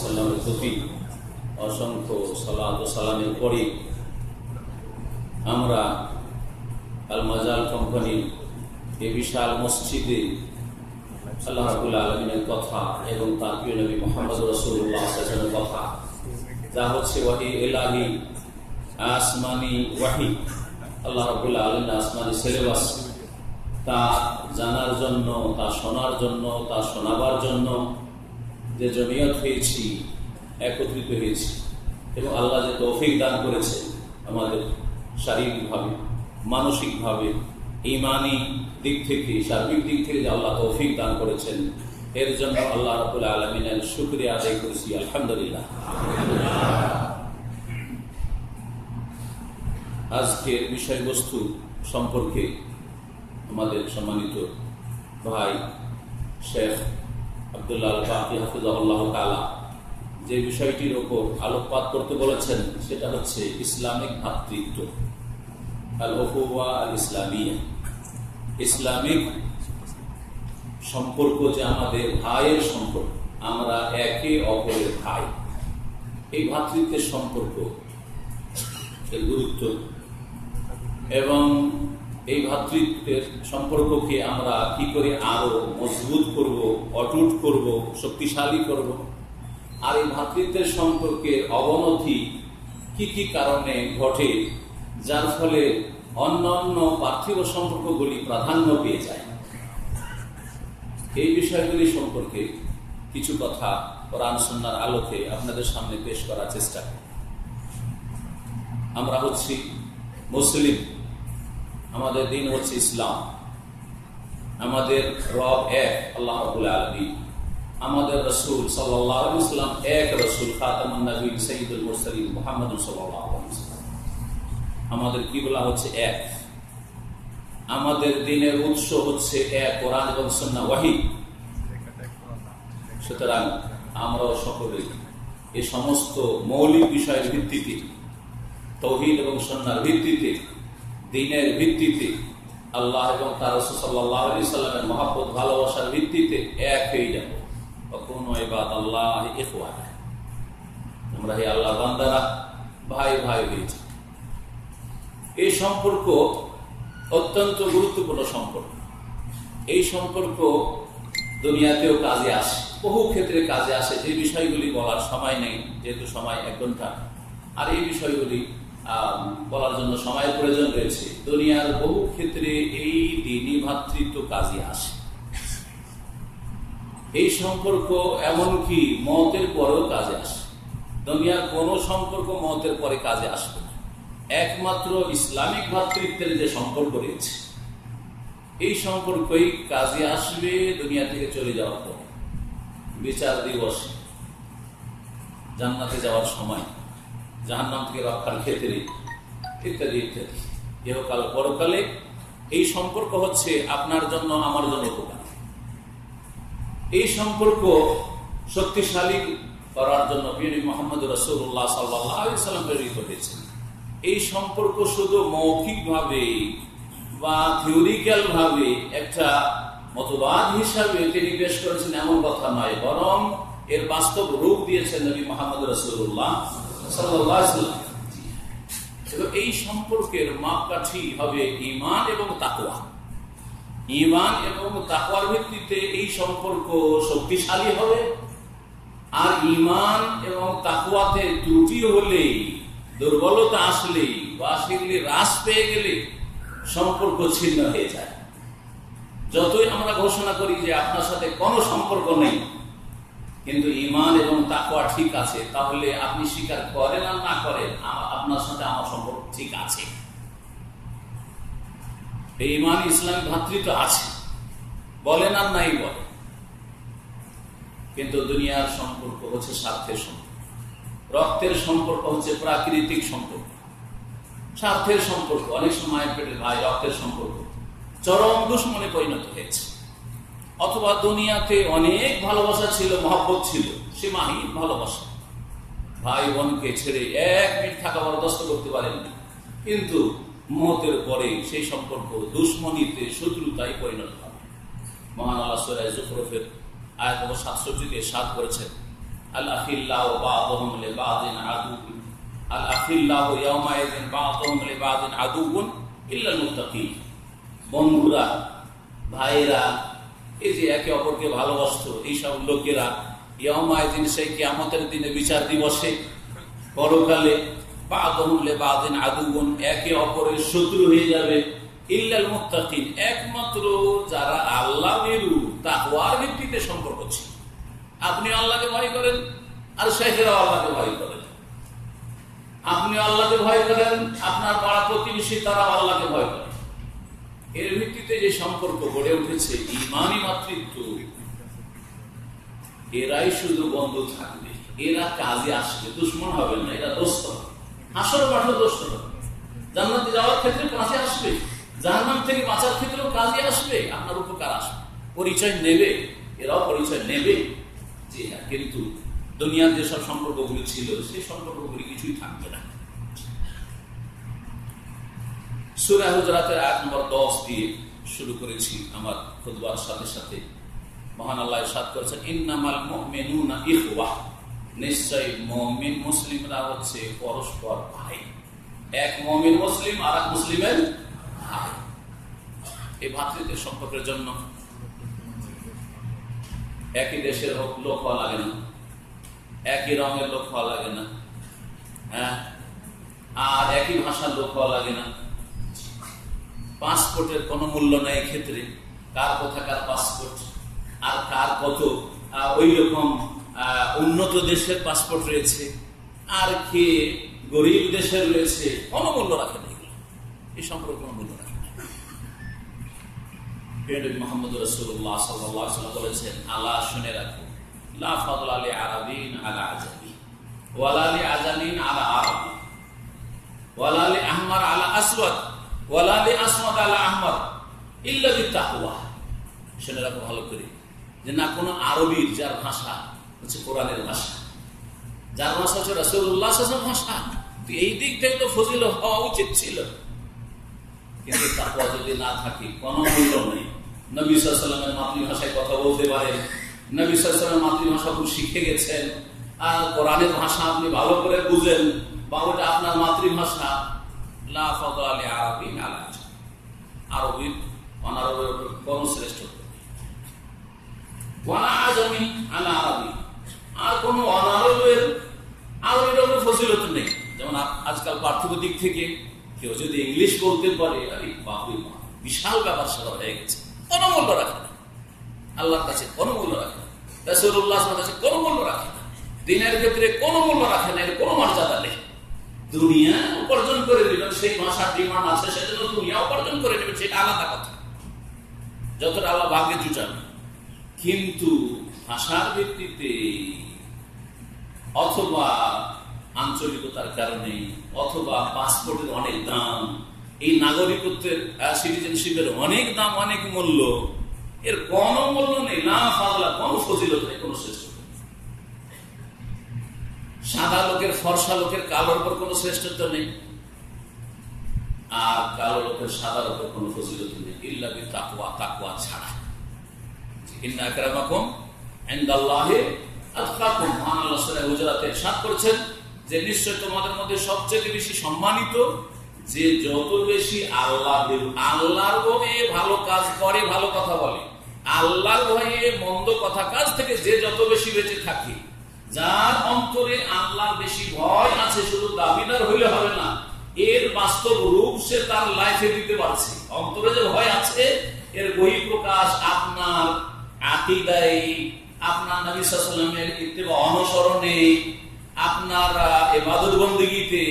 সাল্লামের প্রতি অসংখ্য সালাত ও সালামের পরে আমরা আল মাজাল কোম্পানির এই বিশাল মসজিদে আল্লাহ রাব্বুল আলামিনের কথা এবং তার প্রিয় নবী মুহাম্মদ রাসূলুল্লাহ সাল্লাল্লাহু আলাইহি ওয়াসাল্লামের কথা, যা হচ্ছে ওয়াহি ইলাহি, আসমানি ওয়াহি, আল্লাহ রাব্বুল আলামিনের আসমানি সিলেবাস, তা জানার জন্য, তা শোনার জন্য, তা শোনাবার জন্য যে জমিয়ত হয়েছি, একত্রিত হয়েছি, এবং আল্লাহ যে তৌফিক দান করেছে আমাদের শারীরিকভাবে, মানসিকভাবে, ঈমানি দিক থেকে, সার্বিক দিক থেকে যে আল্লাহ তৌফিক দান করেছেন, এর জন্য আল্লাহ রাব্বুল আলামিনের শুকরিয়া আদায় করেছি, আলহামদুলিল্লাহ। আজকের বিষয়বস্তু সম্পর্কে আমাদের সম্মানিত ভাই শেখ আব্দুল্লাহ আল বাকি হাফিজাহুল্লাহ তাআলা যে বিষয়টির ওপর আলোকপাত করতে বলেছেন, সেটা হচ্ছে ইসলামিক ভ্রাতৃত্ব, আল উখুওয়া আল ইসলামিয়া, ইসলামিক সম্পর্ক, যে আমাদের ভাইয়ের সম্পর্ক, আমরা একে অপরের ভাই, এই ভ্রাতৃত্বের সম্পর্ক, এর গুরুত্ব এবং এই ভ্রাতৃত্বের সম্পর্ককে আমরা কি করে আরো মজবুত করব, অটুট করব, শক্তিশালী করব, আর এই ভ্রাতৃত্বের সম্পর্কের অবনতি কি কি কারণে ঘটে, যার ফলে অন্যান্য পার্থিব সম্পর্কগুলি প্রাধান্য পেয়ে যায়, এই বিষয়গুলি সম্পর্কে কিছু কথা কোরআন সুন্নাহর আলোকে আপনাদের সামনে পেশ করার চেষ্টা করি। আমরা হচ্ছি মুসলিম, আমাদের দিন হচ্ছে ইসলাম, আমাদের রব এক আল্লাহ রাব্বুল আলামিন, আমাদের রাসূল সাল্লাল্লাহু আলাইহি ওয়াসাল্লাম এক রাসূল, খাতামুন নবীয়্যিন সাইয়্যিদুল মুরসালিন মুহাম্মদুর সাল্লাল্লাহু আলাইহি ওয়াসাল্লাম, আমাদের কিবলা হচ্ছে এক, আমাদের দ্বীনের উৎস হচ্ছে এক, কোরআন এবং সুন্নাহ ওয়াহী। সুতরাং আমরাও সকলেই এই সমস্ত মৌলিক বিষয়ের ভিত্তিতে, তাওহীদ এবং সুন্নাহর ভিত্তিতে, দ্বীনের ভিত্তিতে, আল্লাহ এবং তার রাসূল সাল্লাল্লাহু আলাইহি ওয়াসাল্লামের মহব্বত, ভালোবাসার ভিত্তিতে এক হয়ে যাব। ওয়াকুনু ইবাদাল্লাহি ইখওয়ানা, আমরা হে আল্লাহর বান্দারা ভাই ভাই হয়েছি। এই সম্পর্ক অত্যন্ত গুরুত্বপূর্ণ সম্পর্ক। এই সম্পর্ক দুনিয়াতেও কাজে আসে, বহু ক্ষেত্রে কাজে আসে, যে বিষয়গুলি বলার সময় নেই, যেহেতু সময় 1 ঘন্টা, আর এই বিষয়গুলি বলার জন্য সময়ের প্রয়োজন রয়েছে। দুনিয়ার বহু ক্ষেত্রে এই দ্বীনি ভ্রাতৃত্ব কাজে আসে। এই সম্পর্ক এমনকি মওতের পরেও কাজে আসে। দুনিয়ার কোন সম্পর্ক মওতের পরে কাজে আসবে না, একমাত্র ইসলামিক ভ্রাতৃত্বের যে সম্পর্ক রয়েছে, এই সম্পর্কই কাজে আসবে দুনিয়া থেকে চলে যাওয়ার পর, বিচার দিবসে, জান্নাতে যাওয়ার সময়, জাহান্নাম থেকে রক্ষার ক্ষেত্রে, ইত্যাদি ইত্যাদি। ইহকাল পরকালে এই সম্পর্ক হচ্ছে আপনার জন্য, আমার জন্য উপকার। এই সম্পর্ক শক্তিশালী করার জন্য প্রিয় নবী মুহাম্মদ রাসূলুল্লাহ সাল্লাল্লাহু আলাইহি ওয়াসাল্লাম প্রেরিত হয়েছেন। এই সম্পর্ক শুধু মৌখিকভাবে বা থিওরিক্যাল ভাবে একটা মতবাদ হিসাবে তিনি পেশ করেছেন এমন কথা নয়, বরং এর বাস্তব রূপ দিয়েছেন নবী মুহাম্মদ রাসূলুল্লাহ সাল্লাল্লাহু আলাইহি ওয়াসাল্লাম। এই সম্পর্কের মাপকাঠি হবে ঈমান এবং তাকওয়া। ঈমান এবং তাকওয়ার ভিত্তিতে এই সম্পর্ক শক্তিশালী হবে, আর ঈমান এবং তাকওয়াতে ত্রুটি হলে, দুর্বলতা আসলে বা সেগুলি হ্রাস পেয়ে গেলে সম্পর্ক ছিন্ন হয়ে যায়। যতই আমরা ঘোষণা করি যে আপনার সাথে কোনো সম্পর্ক নেই, কিন্তু ঈমান এবং তাকওয়া ঠিক আছে, তাহলে আপনি স্বীকার করেন আর না করেন, আপনার সাথে আমার সম্পর্ক ঠিক আছে। এই ঈমান ইসলামিক ভ্রাতৃত্ব আছে, বলেন আর নাই বলেন। কিন্তু দুনিয়ার সম্পর্ক হচ্ছে স্বার্থের সম্পর্ক, রক্তের সম্পর্ক হচ্ছে প্রাকৃতিক সম্পর্ক, স্বার্থের সম্পর্ক, অনেক সময় পেটের ভাই, রক্তের সম্পর্ক চরম দুশমনে পরিণত হয়েছে। অথবা দুনিয়াতে অনেক ভালোবাসা ছিল, মহব্বত ছিল, সীমাহীন ভালোবাসা, ভাই বোনকে ছেড়ে 1 মিনিট থাকা বরদাস্ত করতে পারেননি, কিন্তু মওতের পরে সেই সম্পর্ক দুশমনীতে, শত্রুতায় পরিণত হবে। মহান আল্লাহ সূরা যুখরুফের আয়াত নম্বর 67 দিয়ে 7 করেছেন, আল আখিল্লাহু বা'দুহুম লিবা'দিন আদুউন আল আখিল্লাহু ইয়াওমাইযিন বা'দুহুম লিবা'দিন আদুউন ইল্লাল মুত্তাকিন। বন্ধুরা, ভাইরা, এই যে একে অপরকে ভালোবাসতো এইসব লোকেরা ইয়াওমাইযিন, সেই কিয়ামতের দিনে, বিচার দিবসে, পরকালে, বা'দুহুম লিবা'দিন আদুউন, একে অপরের শত্রু হয়ে যাবে, ইল্লাল মুত্তাকিন, একমাত্র যারা আল্লাহ ভীরু, তাকওয়ার ভিত্তিতে সম্পর্ক ছিল। আপনি আল্লাহকে ভয় করেন আর শেখেরাও আল্লাহকে ভয় করেন। আপনি আল্লাহকে ভয় করেন, আপনার পাড়া প্রতিবেশী তারাও আল্লাহকে ভয় করেন। এর ভিত্তিতে যে সম্পর্ক গড়ে উঠেছে, ঈমানি মাতৃত্ব, এরাই শুধু বন্ধু থাকবে, এরা কাজে আসবে, দুশমন হবে না, এরা দোস্ত হবে, হাসর মাঠে দোস্ত হবে, জান্নাতে যাওয়ার ক্ষেত্রে কাজে আসবে, জাহান্নাম থেকে বাঁচার ক্ষেত্রেও কাজে আসবে, আপনার উপকার আসবে, পরিচয় নেবে, এরাও পরিচয় নেবে। যে কিন্তু দুনিয়ার যেসব সম্পর্কগুলি ছিল, সেই সম্পর্কগুলি কিছুই থাকবে না। সূরা হুজুরাতের আয়াত নম্বর 10 দিয়ে শুরু করেছি আমার খুতবার সাথে সাথে। মহান আল্লাহ ইরশাদ করেছেন, ইন্নামাল মুমিনুনা ইখওয়া, নিশ্চয়ই মুমিন মুসলিমরা হচ্ছে পরস্পর ভাই। এক মুমিন মুসলিম আর এক মুসলিমের ভাই। এই ভ্রাতৃত্বের সম্পর্কের জন্য একই দেশের লোক হওয়া লাগে না, একই রঙের লোক হওয়া লাগে না, হ্যাঁ, আর একই ভাষার লোক হওয়া লাগে না। পাসপোর্টের কোনো মূল্য নেই ক্ষেত্রে, কার কোথাকার পাসপোর্ট আর কার কত ওই রকম উন্নত দেশের পাসপোর্ট রয়েছে আর কে গরিব দেশের রয়েছে, কোনো মূল্য রাখে না। এই সম্পর্কে কোনো মূল্য রাখে না। মুহাম্মদ রাসূলুল্লাহ সাল্লাল্লাহু আলাইহি ওয়াসাল্লাম বলেছেন, আলা শুনে রাখো, লা ফাদলা লি আরাবিন আলা আজামি ওয়ালা লি আজামিন আলা আরাবি ওয়ালা লি আহমার আলা আসওয়াদ ওয়ালা লি আসওয়াদ আলা আহমার ইল্লা বিত্তাকওয়া। শুনে রাখো ভালো করে, যে না কোনো আরবীর, যার ভাষা হচ্ছে কোরআনের ভাষা, যার ভাষা হচ্ছে রাসূলুল্লাহ সাল্লাল্লাহু আলাইহি ওয়াসাল্লাম ভাষা, তো এই দিক থেকে তো ফজিলত হওয়া উচিত ছিল। কিন্তু তাকওয়া যদি না থাকে, কোনো মূল্য নেই। নবী সাল্লাল্লাহু আলাইহি ওয়াসাল্লামের মাতৃভাষায় কথা বলতে পারেন, নবী সাল্লাল্লাহু আলাইহি ওয়াসাল্লামের মাতৃভাষা খুব শিখে গেছেন, আর কোরআনের ভাষা আপনি ভালো করে বুঝেন, বা ওটা আপনার মাতৃভাষা, লা ফাদলা লি আরাবিন আলা আজামি, আরবীর অনারবের উপর কোনো শ্রেষ্ঠত্ব নেই, ওয়ালা আজামি আলা আরাবি, আর কোনো অনারবের আরবির উপর ফজিলত নেই। যেমন আজকাল পার্থিব দিক থেকে কেউ যদি ইংলিশ বলতে পারে, আরে বাপরে বাপ, বিশাল ব্যাপার স্যাপার হয়ে গেছে, কোনো মূল্য রাখে না, আল্লাহর কাছে কোনো মূল্য রাখে না, রাসূলুল্লাহ সাল্লাল্লাহু আলাইহি ওয়াসাল্লামের কাছে কোনো মূল্য রাখে না, দিনের ক্ষেত্রে কোনো মূল্য রাখে না, এর কোনো মর্যাদা নেই। দুনিয়া উপার্জন করে নেবেন, সেই ভাষার ডিমান্ড আছে, সেজন্য দুনিয়া উপার্জন করে নেবেন, সেটা আলাদা কথা, যতটা আল্লাহ ভাগ্যে জুটাবে। কিন্তু ভাষার ভিত্তিতে অথবা আঞ্চলিকতার কারণে অথবা পাসপোর্টের অনেক দাম, এই নাগরিকত্বের সিটিজেনশিপের অনেক দাম, অনেক মূল্য, এর কোনো মূল্য নেই, না ফাদলা, কোনো ফজিলত নেই, কোনো শ্রেষ্ঠত্ব। সাদা লোকের ফর্সা লোকের কালোর উপর কোনো শ্রেষ্ঠত্ব নেই, আর কালো লোকের সাদার উপর কোনো ফজিলত নেই, ইল্লা বিত্তাকওয়া, তাকওয়া ছাড়া। ইন্না আকরামাকুম ইনদাল্লাহি আতকাকুম। মহান আল্লাহ সূরা হুজুরাতে ইরশাদ করেছেন যে নিশ্চয় তোমাদের মধ্যে সবচেয়ে বেশি সম্মানিত যে যত বেশি আল্লাহ, আল্লাহর ভয়ে ভালো কাজ করে, ভালো কথা বলে, আল্লাহর ভয়ে মন্দ কথা কাজ থেকে যে যত বেশি বেঁচে থাকে, যার অন্তরে আল্লাহর বেশি ভয় আছে, শুধু দাবিদার হইলে হবে না, এর বাস্তব রূপ সে তার লাইফে দিতে পারছে। অন্তরে যে ভয় আছে, এর বহিঃপ্রকাশ আপনার আকীদায়, আপনার নবী সাল্লাল্লাহু আলাইহি ওয়াসাল্লামের ইত্তেবা অনুসরণে, আপনার ইবাদত বন্দেগীতে,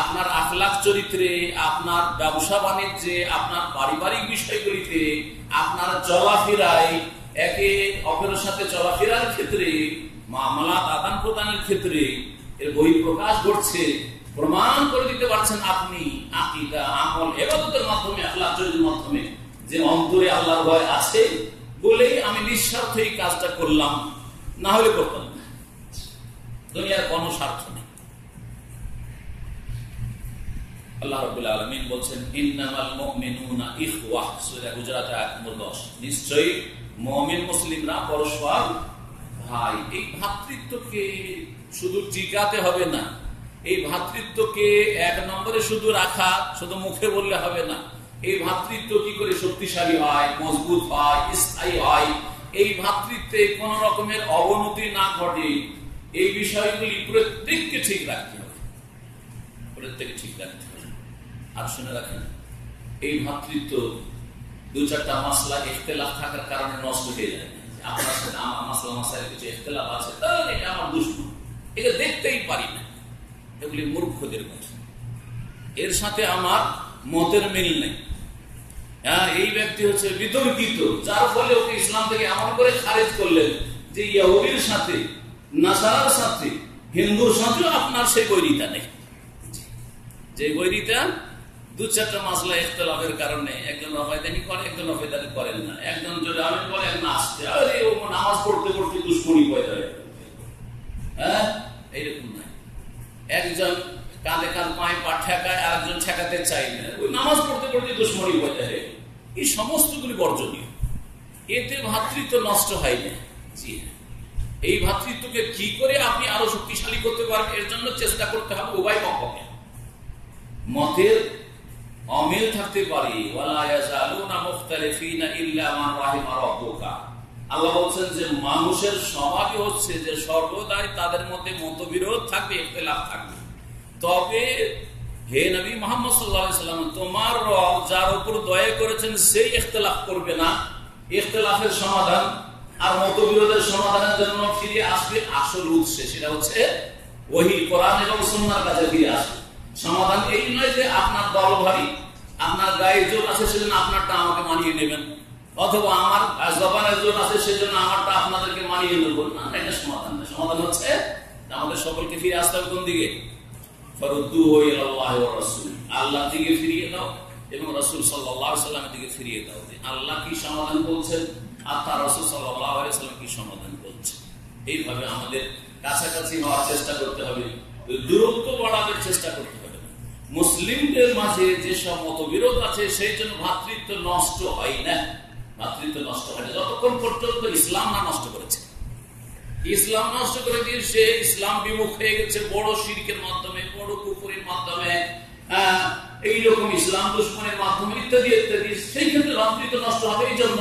আপনার আখলাক চরিত্রে, আপনার ব্যবসা বাণিজ্যে, আপনার পারিবারিক বিষয়গুলিতে, আপনার চলাফেরায়, একে অপরের সাথে চলাফেরার ক্ষেত্রে, মামলাত আদান প্রদানের ক্ষেত্রে এর বহিঃপ্রকাশ ঘটছে। প্রমাণ করে দিতে পারছেন আপনি আকীদা, আমল, ইবাদতের মাধ্যমে, আখলাক চরিত্রের মাধ্যমে যে অন্তরে আল্লাহর ভয় আছে বলেই আমি নিঃস্বার্থ এই কাজটা করলাম, না হলে করতাম না। দুনিয়ার কোনো স্বার্থ নেই। আল্লাহ রাব্বুল আলামিন বলছেন, ইন্নামাল মুমিনুনা ইখওয়া, সূরা হুজুরাত আয়াত নম্বর 10, নিশ্চয়ই মুমিন মুসলিমরা পরস্পর ভাই, এই ভ্রাতৃত্বকে শুধু টিকাতে হবে না, এই ভ্রাতৃত্বকে এক নম্বরে শুধু রাখা, শুধু মুখে বললে হবে না। এই ভ্রাতৃত্ব কি করে শক্তিশালী হয়, মজবুত হয়, স্থায়ী হয়, এই ভ্রাতৃত্বে কোন রকমের অবনতি না ঘটে, এই বিষয়গুলি প্রত্যেককে ঠিক রাখতে হবে, প্রত্যেকে ঠিক রাখতে হবে। আর শুনে রাখেন, এই ভ্রাতৃত্ব দু চারটা মাসলা ইখতিলাফ থাকার কারণে নষ্ট হয়ে যায়। আপনার সাথে আমার মাসলা মাসাইলে কিছু ইখতিলাফ আছে, তাহলে এটা আমার দুশমন, এটা দেখতেই পারি না, এগুলি মূর্খদের কথা। এর সাথে আমার মতের মিল নেই। হ্যাঁ, এই ব্যক্তি হচ্ছে বিতর্কিত, যার ফলে ওকে ইসলাম থেকে এমন করে খারিজ করলেন যে ইহুদির সাথে, নাসারার সাথে, হিন্দুর সাথেও আপনার সেই বৈরিতা নেই। যে বৈরিতা দু চারটা মাসলা ইখতিলাফের কারণে একজন রফায়দানি করে, একজন রফায়দানি করেন না, একজন যদি আমি বলে একজন আসছে, আরে ও নামাজ পড়তে পড়তে দুশ্মনী পয়দা হয়ে, হ্যাঁ, এইরকম নাই। একজন কাঁধে কাঁধ পায়ে পা ঠেকায়, আর একজন ঠেকাতে চাই না, ওই নামাজ পড়তে পড়তে দুশ্মনী পয়দা হয়ে, এই সমস্তগুলি বর্জনীয়। এতে ভ্রাতৃত্ব নষ্ট হয় না। জি, এই ভ্রাতৃত্বকে কি করে আপনি আরো শক্তিশালী করতে পারবেন, এর জন্য চেষ্টা করতে হবে উভয় পক্ষকে। মতের অমিল থাকতে পারে, আল্লাহ বলছেন যে মানুষের স্বভাবই হচ্ছে যে সর্বদাই তাদের মধ্যে মতবিরোধ থাকবে, ইখতিলাফ থাকবে। তবে হে নবী মুহাম্মদ সাল্লাল্লাহু আলাইহি ওয়াসাল্লাম, তোমার রব যার উপর দয়া করেছেন সেই ইখতিলাফ করবে না, ইখতিলাফের সমাধান আর মতবিরোধের সমাধানের জন্য ফিরে আসবে আসল উৎসে, সেটা হচ্ছে ওহী, কোরআন এবং সুন্নাহর কাছে ফিরে আসবে। সমাধান এই নয় যে আপনার দল ভারী, আপনার গায়ে জোর আছে সেজন্য আপনারটা আমাকে মানিয়ে নেবেন, অথবা আমার জবানের জোর আছে সেজন্য আমারটা আপনাদেরকে মানিয়ে নেব না, এটা সমাধান না। সমাধান হচ্ছে আমাদের সকলকে ফিরে আসতে হবে কোন দিকে? ফারুদ্দুহু ইলাল্লাহি ওয়া রাসূল, আল্লাহর দিকে ফিরিয়ে দাও এবং রাসূল সাল্লাল্লাহু আলাইহি ওয়াসাল্লামের দিকে ফিরিয়ে দাও। আল্লাহ কি সমাধান বলছেন আর তার রাসূল সাল্লাল্লাহু আলাইহি ওয়াসাল্লাম কি সমাধান বলছেন, এইভাবে আমাদের কাছাকাছি হওয়ার চেষ্টা করতে হবে, দূরত্ব বাড়ানোর চেষ্টা করতে হবে। মুসলিমদের মাঝে যেসব মতবিরোধ আছে সেই জন্য ভ্রাতৃত্ব নষ্ট হয় না, ভ্রাতৃত্ব নষ্ট হয় না যতক্ষণ পর্যন্ত ইসলাম না নষ্ট করেছে। ইসলাম নষ্ট করে দিয়ে সে ইসলাম বিমুখ হয়ে গেছে বড় শিরকের মাধ্যমে, বড় কুফরের মাধ্যমে, এইরকম ইসলাম দুশমনের মাধ্যমে ইত্যাদি ইত্যাদি, সেই ক্ষেত্রে ভ্রাতৃত্ব নষ্ট হবে। এই জন্য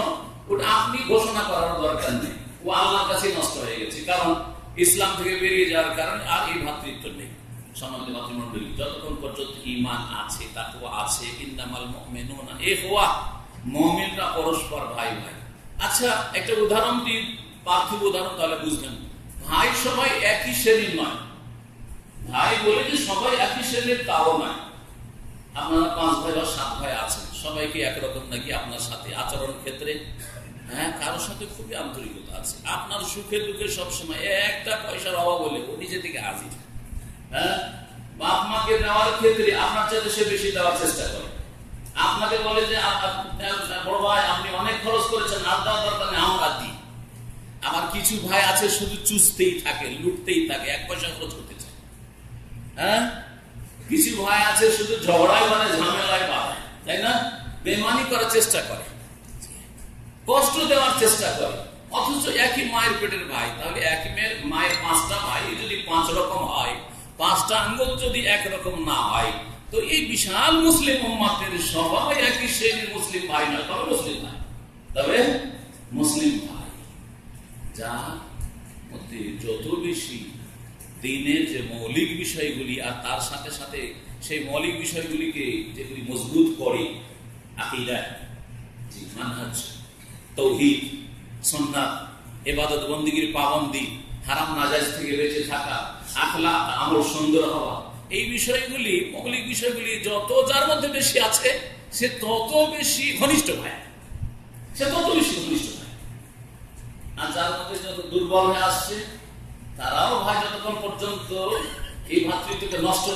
ওটা আপনি ঘোষণা করার দরকার নেই, ও আল্লাহর কাছে নষ্ট হয়ে গেছে, কারণ ইসলাম থেকে বেরিয়ে যাওয়ার কারণে আর এই ভ্রাতৃত্ব নেই। সম্মানিত মাতৃমণ্ডলী, যতক্ষণ পর্যন্ত ঈমান আছে, তাকওয়া আছে, ইন্নামাল মুমিনুনা ইখওয়া, মুমিনরা পরস্পর ভাই ভাই। আচ্ছা, একটা উদাহরণ দিই, পার্থিব উদাহরণ, তাহলে বুঝবেন। ভাই সবাই একই শ্রেণীর নয়, ভাই বলে যে সবাই একই শ্রেণীর তাও নয়। আপনারা 5 ভাই বা 7 ভাই আছেন, সবাইকে একরকম নাকি আপনার সাথে আচরণ ক্ষেত্রে? হ্যাঁ, কারোর সাথে খুবই আন্তরিকতা আছে, আপনার সুখে দুঃখে সবসময় একটা পয়সার অভাব হলে ও নিজে থেকে হাজির। হ্যাঁ, বাপ মাকে দেওয়ার ক্ষেত্রে আপনার চাইতে সে বেশি দেওয়ার চেষ্টা করে। আপনাকে বলে যে বড় ভাই আপনি অনেক খরচ করেছেন, আর দেওয়ার দরকার নেই, আমরা দিই। আমার কিছু ভাই আছে শুধু চুষতেই থাকে, লুটতেই থাকে, 1 পয়সা খরচ করতে চায়। হ্যাঁ, কিছু ভাই আছে শুধু ঝগড়ায় মানে ঝামেলায় বাড়ায়, তাই না? বেমানি করার চেষ্টা করে, কষ্ট দেওয়ার চেষ্টা করে, অথচ একই মায়ের পেটের ভাই। তাহলে একই মায়ের 5টা ভাই যদি 5 রকম হয়, 5টা আঙ্গুল যদি একরকম না হয়, তো এই বিশাল মুসলিম উম্মাতের সবাই একই শ্রেণীর মুসলিম ভাই নয়, তবে মুসলিম ভাই, তবে মুসলিম ভাই, যার মধ্যে যত বেশি দিনের যে মৌলিক বিষয়গুলি আর তার সাথে সাথে সেই মৌলিক বিষয়গুলিকে যেগুলি মজবুত করে, আকীদা, মানহাজ, তাওহীদ, সুন্নাত, ইবাদত বন্দেগীর পাবন্দি, হারাম নাজায়েজ থেকে বেঁচে থাকা, আখলাক, আমল সুন্দর হওয়া, এই বিষয়গুলি, মৌলিক বিষয়গুলি যত যার মধ্যে বেশি আছে, সে তত বেশি ঘনিষ্ঠ ভাই, সে তত বেশি ঘনিষ্ঠ ভাই। আর যার মধ্যে যত দুর্বল হয়ে আসছে, তারাও ভাই যতক্ষণ পর্যন্ত এই ভ্রাতৃত্বকে নষ্ট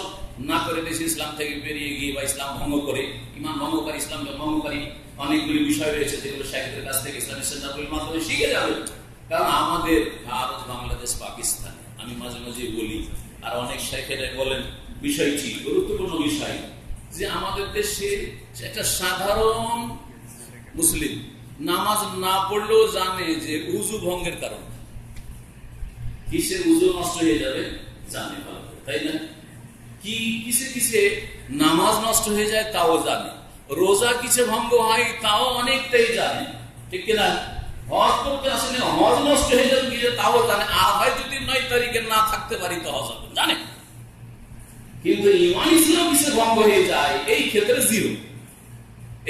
না করে দেশে ইসলাম থেকে বেরিয়ে গিয়ে বা ইসলাম ভঙ্গ করে, ইমান ভঙ্গকারী, ইসলাম ভঙ্গকারী অনেকগুলি বিষয় রয়েছে যেগুলো শাইখদের কাছ থেকে ইসলামের সেন্টারগুলির মাধ্যমে শিখে যাবে। কারণ আমাদের ভারত, বাংলাদেশ, পাকিস্তান, আমি মাঝে মাঝে বলি, আর অনেক শাইখেরা বলেন, বিষয়টি গুরুত্বপূর্ণ বিষয়, যে আমাদের দেশে একটা সাধারণ মুসলিম নামাজ না পড়লেও জানে যে উযু ভঙ্গের কারণ। কিসে উযু নষ্ট হয়ে যাবে জানে ভালো করে, তাই না? কি কিসে কিসে নামাজ নষ্ট হয়ে যায় তাও জানে, রোজা কিসে ভঙ্গ হয় তাও অনেকটাই জানে, ঠিক কিনা? হজ করতে আসলে হজ নষ্ট হয়ে যাবে কি তাও জানে। আর ভাই যদি 9 তারিখে না থাকতে পারি তো হজ হবে জানে, কিন্তু ঈমান ইসলাম কিসে ভঙ্গ হয়ে যায় এই ক্ষেত্রে জিরো,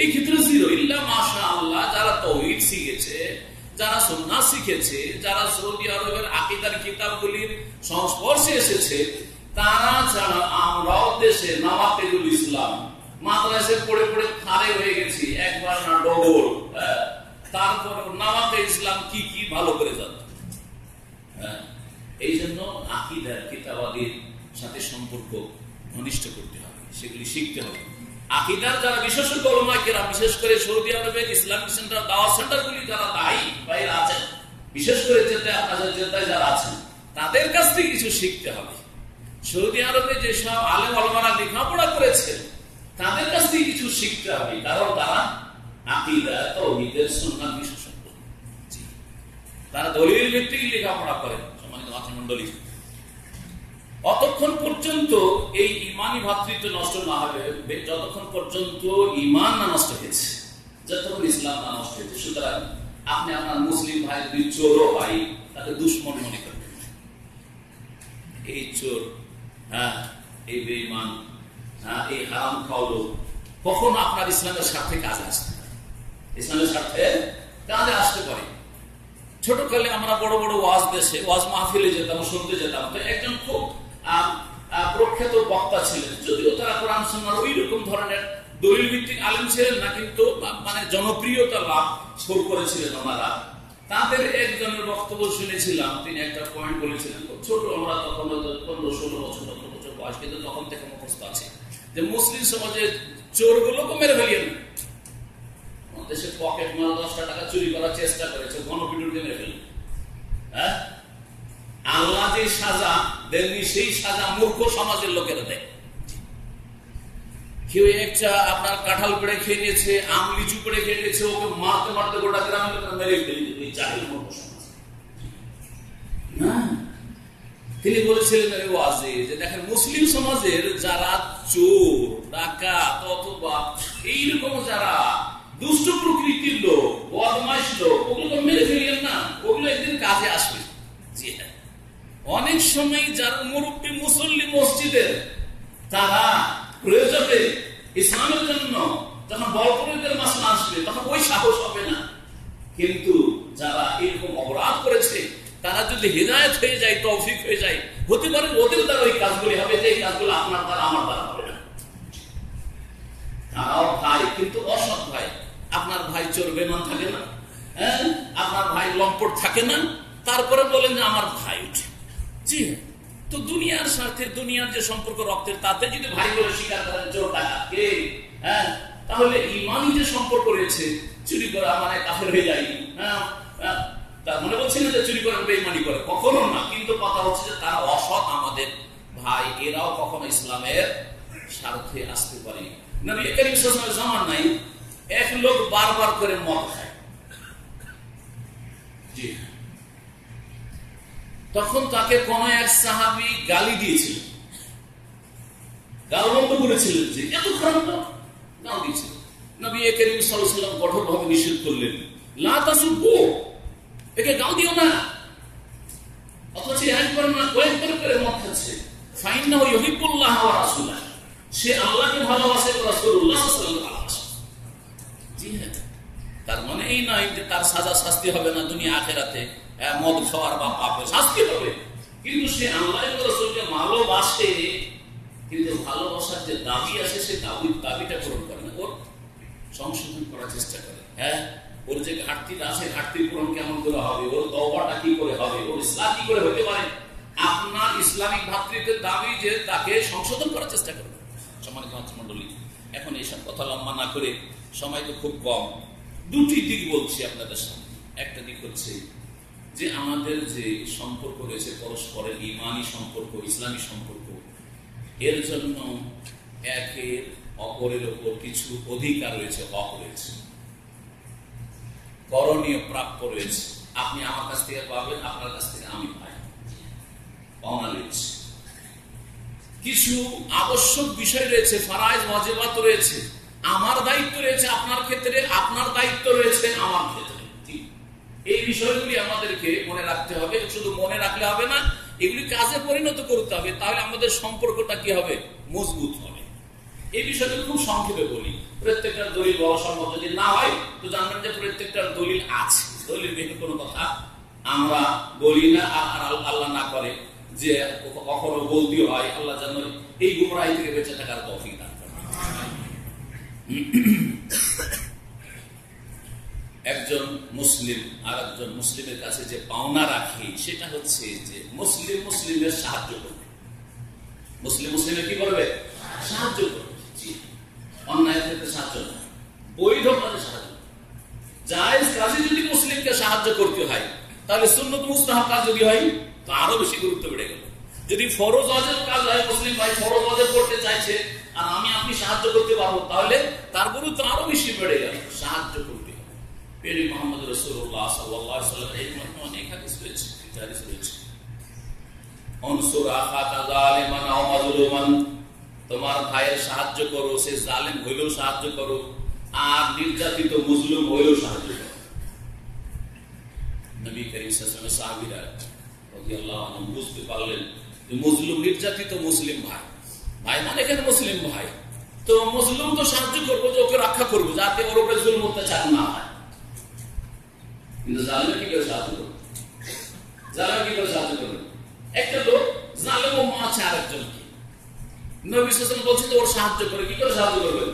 এই ক্ষেত্রে জিরো। ইল্লা মাশাআল্লাহ যারা তাওহীদ শিখেছে, যারা সুন্নাহ শিখেছে, যারা সৌদি আরবের আকীদার কিতাবগুলির সংস্পর্শে এসেছে, তারা ছাড়া আমরাও দেশে নওয়াকিদুল ইসলাম মাদ্রাসায় পড়ে পড়ে ফারে হয়ে গেছি, একবার না ডবল। তারপর নওয়াকিদুল ইসলাম কি কি ভালো করে জানতো। এই জন্য আকীদার কিতাবাদির সাথে সম্পর্ক ঘনিষ্ঠ করতে হবে, সেগুলি শিখতে হবে। আকীদার যারা বিশেষজ্ঞ উলামা কেরাম, বিশেষ করে সৌদি আরবের ইসলামিক সেন্টার, দাওয়াত সেন্টারগুলি যারা দায়ী বাইরে আছেন, বিশেষ করে জেদ্দায় যারা আছেন, তাদের কাছ থেকে কিছু শিখতে হবে। সৌদি আরবে যেসব আলেম ওলামারা লেখাপড়া করেছেন তাদের কাছ থেকে কিছু শিখতে হবে, কারণ তারা আকীদা তাওহীদের সুন্নাহ বিশেষজ্ঞ, তারা দলিল ভিত্তিক লেখাপড়া করেন। সম্মানিত মণ্ডলী, অতক্ষণ পর্যন্ত এই ইমানি ভাতৃত্ব নষ্ট না হবে যতক্ষণ পর্যন্ত ইমান না নষ্ট হয়েছে, যতক্ষণ ইসলাম না নষ্ট হয়েছে। সুতরাং আপনি আপনার মুসলিম ভাই যদি চোরও হয় তাকে দুশ্মন মনে করবেন, এই চোর, এই বেঈমান, এই হারাম খাওয়া কখনো আপনার ইসলামের স্বার্থে কাজে আসতে পারে, ইসলামের স্বার্থে কাজে আসতে পারে। ছোটকালে আমরা বড় বড় ওয়াজ দেশে ওয়াজ মাহফিলে যেতাম, শুনতে যেতাম, তো একজন খুব প্রখ্যাত বক্তা ছিলেন, যদিও তারা কোরআন সুন্নাহর ওই রকম ধরনের দলিল ভিত্তিক আলেম ছিলেন না, কিন্তু মানে জনপ্রিয়তা লাভ শুরু করেছিলেন ওনারা। তাদের একজনের বক্তব্য শুনেছিলাম, তিনি একটা পয়েন্ট বলেছিলেন, ছোট আমরা তখন 15-16 বছর 17 বছর বয়স, কিন্তু তখন থেকে মুখস্থ আছে যে মুসলিম সমাজের চোরগুলোকে মেরে ফেলিয়েন। দেশে পকেট মাল 10টা টাকা চুরি করার চেষ্টা করেছে, গণপিটুনিতে মেরে ফেললেন। আল্লাহ যে সাজা দেননি সেই সাজা মূর্খ সমাজের লোকেরা দেয়। কেউ একটা আপনার কাঁঠাল পেড়ে খেয়ে নিয়েছে, আম লিচু পেড়ে খেয়ে নিয়েছে, ওকে মারতে মারতে গোটা গ্রামের লোকেরা মেরে ফেলে এই জাহিল মূর্খ সমাজ। তিনি বলেছিলেন ওয়াজে যে দেখেন মুসলিম সমাজের যারা চোর ডাকাত অথবা এইরকম যারা দুষ্ট প্রকৃতির লোক, বদমাইশ লোক, ওগুলো মেরে ফেলিয়েন না, ওগুলো একদিন কাজে আসবে। জি হ্যাঁ, অনেক সময় যারা মুরব্বী মুসল্লি মসজিদের, তারা প্রয়োজনে ইসলামের জন্য যখন বড় প্রয়োগের মাসলা আসবে তখন ওই সাহস হবে না, কিন্তু যারা এরকম অপরাধ করেছে তারা যদি হিদায়াত হয়ে যায়, তৌফিক হয়ে যায়, হতে পারে ওদের দ্বারা ওই কাজগুলি হবে যে কাজগুলো আপনার দ্বারা আমার দ্বারা হবে না। তারাও ভাই, কিন্তু অসৎ ভাই। আপনার ভাই চোর বেমান থাকে না, আপনার ভাই লম্পট থাকে না, তারপরে বলেন যে আমার ভাই উঠে। জি হ্যাঁ, তো দুনিয়ার স্বার্থে দুনিয়ার যে সম্পর্ক রক্তের, তাতে যদি ভাই বলে স্বীকার করেন চোর টাকা কে, তাহলে ইমানি যে সম্পর্ক রয়েছে, চুরি করা মানে কাফের হয়ে যায়। তার মনে বলছি না যে চুরি করেন বেঈমানি করে, কখনো না, কিন্তু কথা হচ্ছে যে তারা অসৎ আমাদের ভাই, এরাও কখনো ইসলামের স্বার্থে আসতে পারে। নবী করিম সাল্লাল্লাহু আলাইহি ওয়াসাল্লামের জামান নাই, এক লোক বারবার করে মদ খায়। জি, তখন তাকে কোন এক সাহাবী গালি দিয়েছিল, গালমন্দ করেছিলেন যে এত খারাপ না, গাল দিয়েছিল। নবী করিম সাল্লাল্লাহু আলাইহি ওয়াসাল্লাম কঠোরভাবে নিষেধ করলেন, লা তাসুব্বু, একে গাল দিও না। অথচ একবার না কয়েকবার করে মদ খাচ্ছে। ফাইন্নাহু ইউহিব্বুল্লাহ ওয়া রাসূলাহ, সে আল্লাহকে ভালোবাসে, রাসূলুল্লাহ সাল্লাল্লাহু আলাইহি ওয়াসাল্লাম। জি হ্যাঁ, তার মানে এই নয় যে তার সাজা শাস্তি হবে না দুনিয়া আখিরাতে, মদ খাওয়ার বা পাপের শাস্তি হবে, কিন্তু সে আল্লাহ এবং রাসূলকে ভালোবাসে, কিন্তু ভালোবাসার যে দাবি আছে সে দাবিটা পূরণ করে না, ওর সংশোধন করার চেষ্টা করে। ওর যে ঘাটতিটা আছে, ঘাটতি পূরণ কেমন করে হবে, ওর তওবাটা কি করে হবে, ওর ইসলাম কি করে হতে পারে। আপনার ইসলামিক ভ্রাতৃত্বের দাবি যে তাকে সংশোধন করার চেষ্টা করবে। সম্মানিত মণ্ডলী, এখন এইসব কথা লম্বা না করে, সময় তো খুব কম, দুটি দিক বলছি আপনাদের সামনে। একটা দিক হচ্ছে যে আমাদের যে সম্পর্ক রয়েছে পরস্পরের, ইমানি সম্পর্ক, ইসলামী সম্পর্ক, এর জন্য একের অপরের ওপর কিছু অধিকার রয়েছে, হক রয়েছে, করণীয় প্রাপ্য রয়েছে। আপনি আমার কাছ থেকে পাবেন, আপনার কাছ থেকে আমি পাই। পাওনা রয়েছে, কিছু আবশ্যক বিষয় রয়েছে, ফারাইজ ওয়াজিবাত রয়েছে, আমার দায়িত্ব রয়েছে আপনার ক্ষেত্রে, আপনার দায়িত্ব রয়েছে আমার ক্ষেত্রে। এই বিষয়গুলি আমাদেরকে মনে রাখতে হবে। শুধু মনে রাখলে হবে না, এগুলি কাজে পরিণত করতে হবে, তাহলে আমাদের সম্পর্কটা কি হবে? মজবুত হবে। এই বিষয়গুলো খুব সংক্ষেপে বলি। প্রত্যেকটা দলিল বলা সম্ভব যদি না হয় তো জানবেন যে প্রত্যেকটার দলিল আছে। দলিল বিহীন কোনো কথা আমরা বলি না, আর আল্লাহ না করে যে কখনো বলতে হয়। আল্লাহ যেন এই গুমরাহি থেকে বেঁচে থাকার তৌফিক দান করেন। একজন মুসলিম আর একজন মুসলিমের কাছে যে পাওনা রাখে সেটা হচ্ছে যে মুসলিম মুসলিমের সাহায্য করবে। মুসলিম মুসলিমের কি করবে? সাহায্য করবে। অন্যায় ক্ষেত্রে সাহায্য না, বৈধ কাজে সাহায্য। জায়েজ কাজে যদি মুসলিমকে সাহায্য করতে হয় তাহলে সুন্নত মুস্তাহাব কাজ যদি হয় তো আরো বেশি গুরুত্ব বেড়ে গেল। যদি ফরজ ওয়াজিব কাজ হয়, মুসলিম ভাই ফরজ ওয়াজিব করতে চাইছে আর আমি আপনি সাহায্য করতে পারবো, তাহলে তার গুরুত্ব আরো বেশি বেড়ে গেল। সাহায্য করতে হবে। প্রিয় মুহাম্মদ রাসূলুল্লাহ সাল্লাল্লাহু আলাইহি ওয়াসাল্লাম এই মর্মে অনেক হাদিস রয়েছে, হাদিস রয়েছে। আনসুর আখাকা যালিমান আও মাজলুমান, তোমার ভাইয়ের সাহায্য করো, সে জালেম হইলেও সাহায্য করো, আর নির্যাতিত মুসলিম হইলেও সাহায্য করো। নবী করিম সাল্লাল্লাহু আলাইহি ওয়াসাল্লাম সাহাবীরা রাদিয়াল্লাহু আনহুম বুঝতে পারলেন যে মুসলিম নির্যাতিত মুসলিম ভাই, ভাই মানে এখানে মুসলিম ভাই, তো মুসলিম তো সাহায্য করবো, যে ওকে রক্ষা করবো যাতে ওর উপরে জুলুম অত্যাচার না হয়। কিন্তু জালেম কি করে সাহায্য করবে? জালেম কি করে সাহায্য করবে? একটা লোক জালেম ও মারছে আরেকজনকে, নবী সাল্লাল্লাহু আলাইহি ওয়াসাল্লাম বলছেন ওর সাহায্য করে। কি করে সাহায্য করবেন?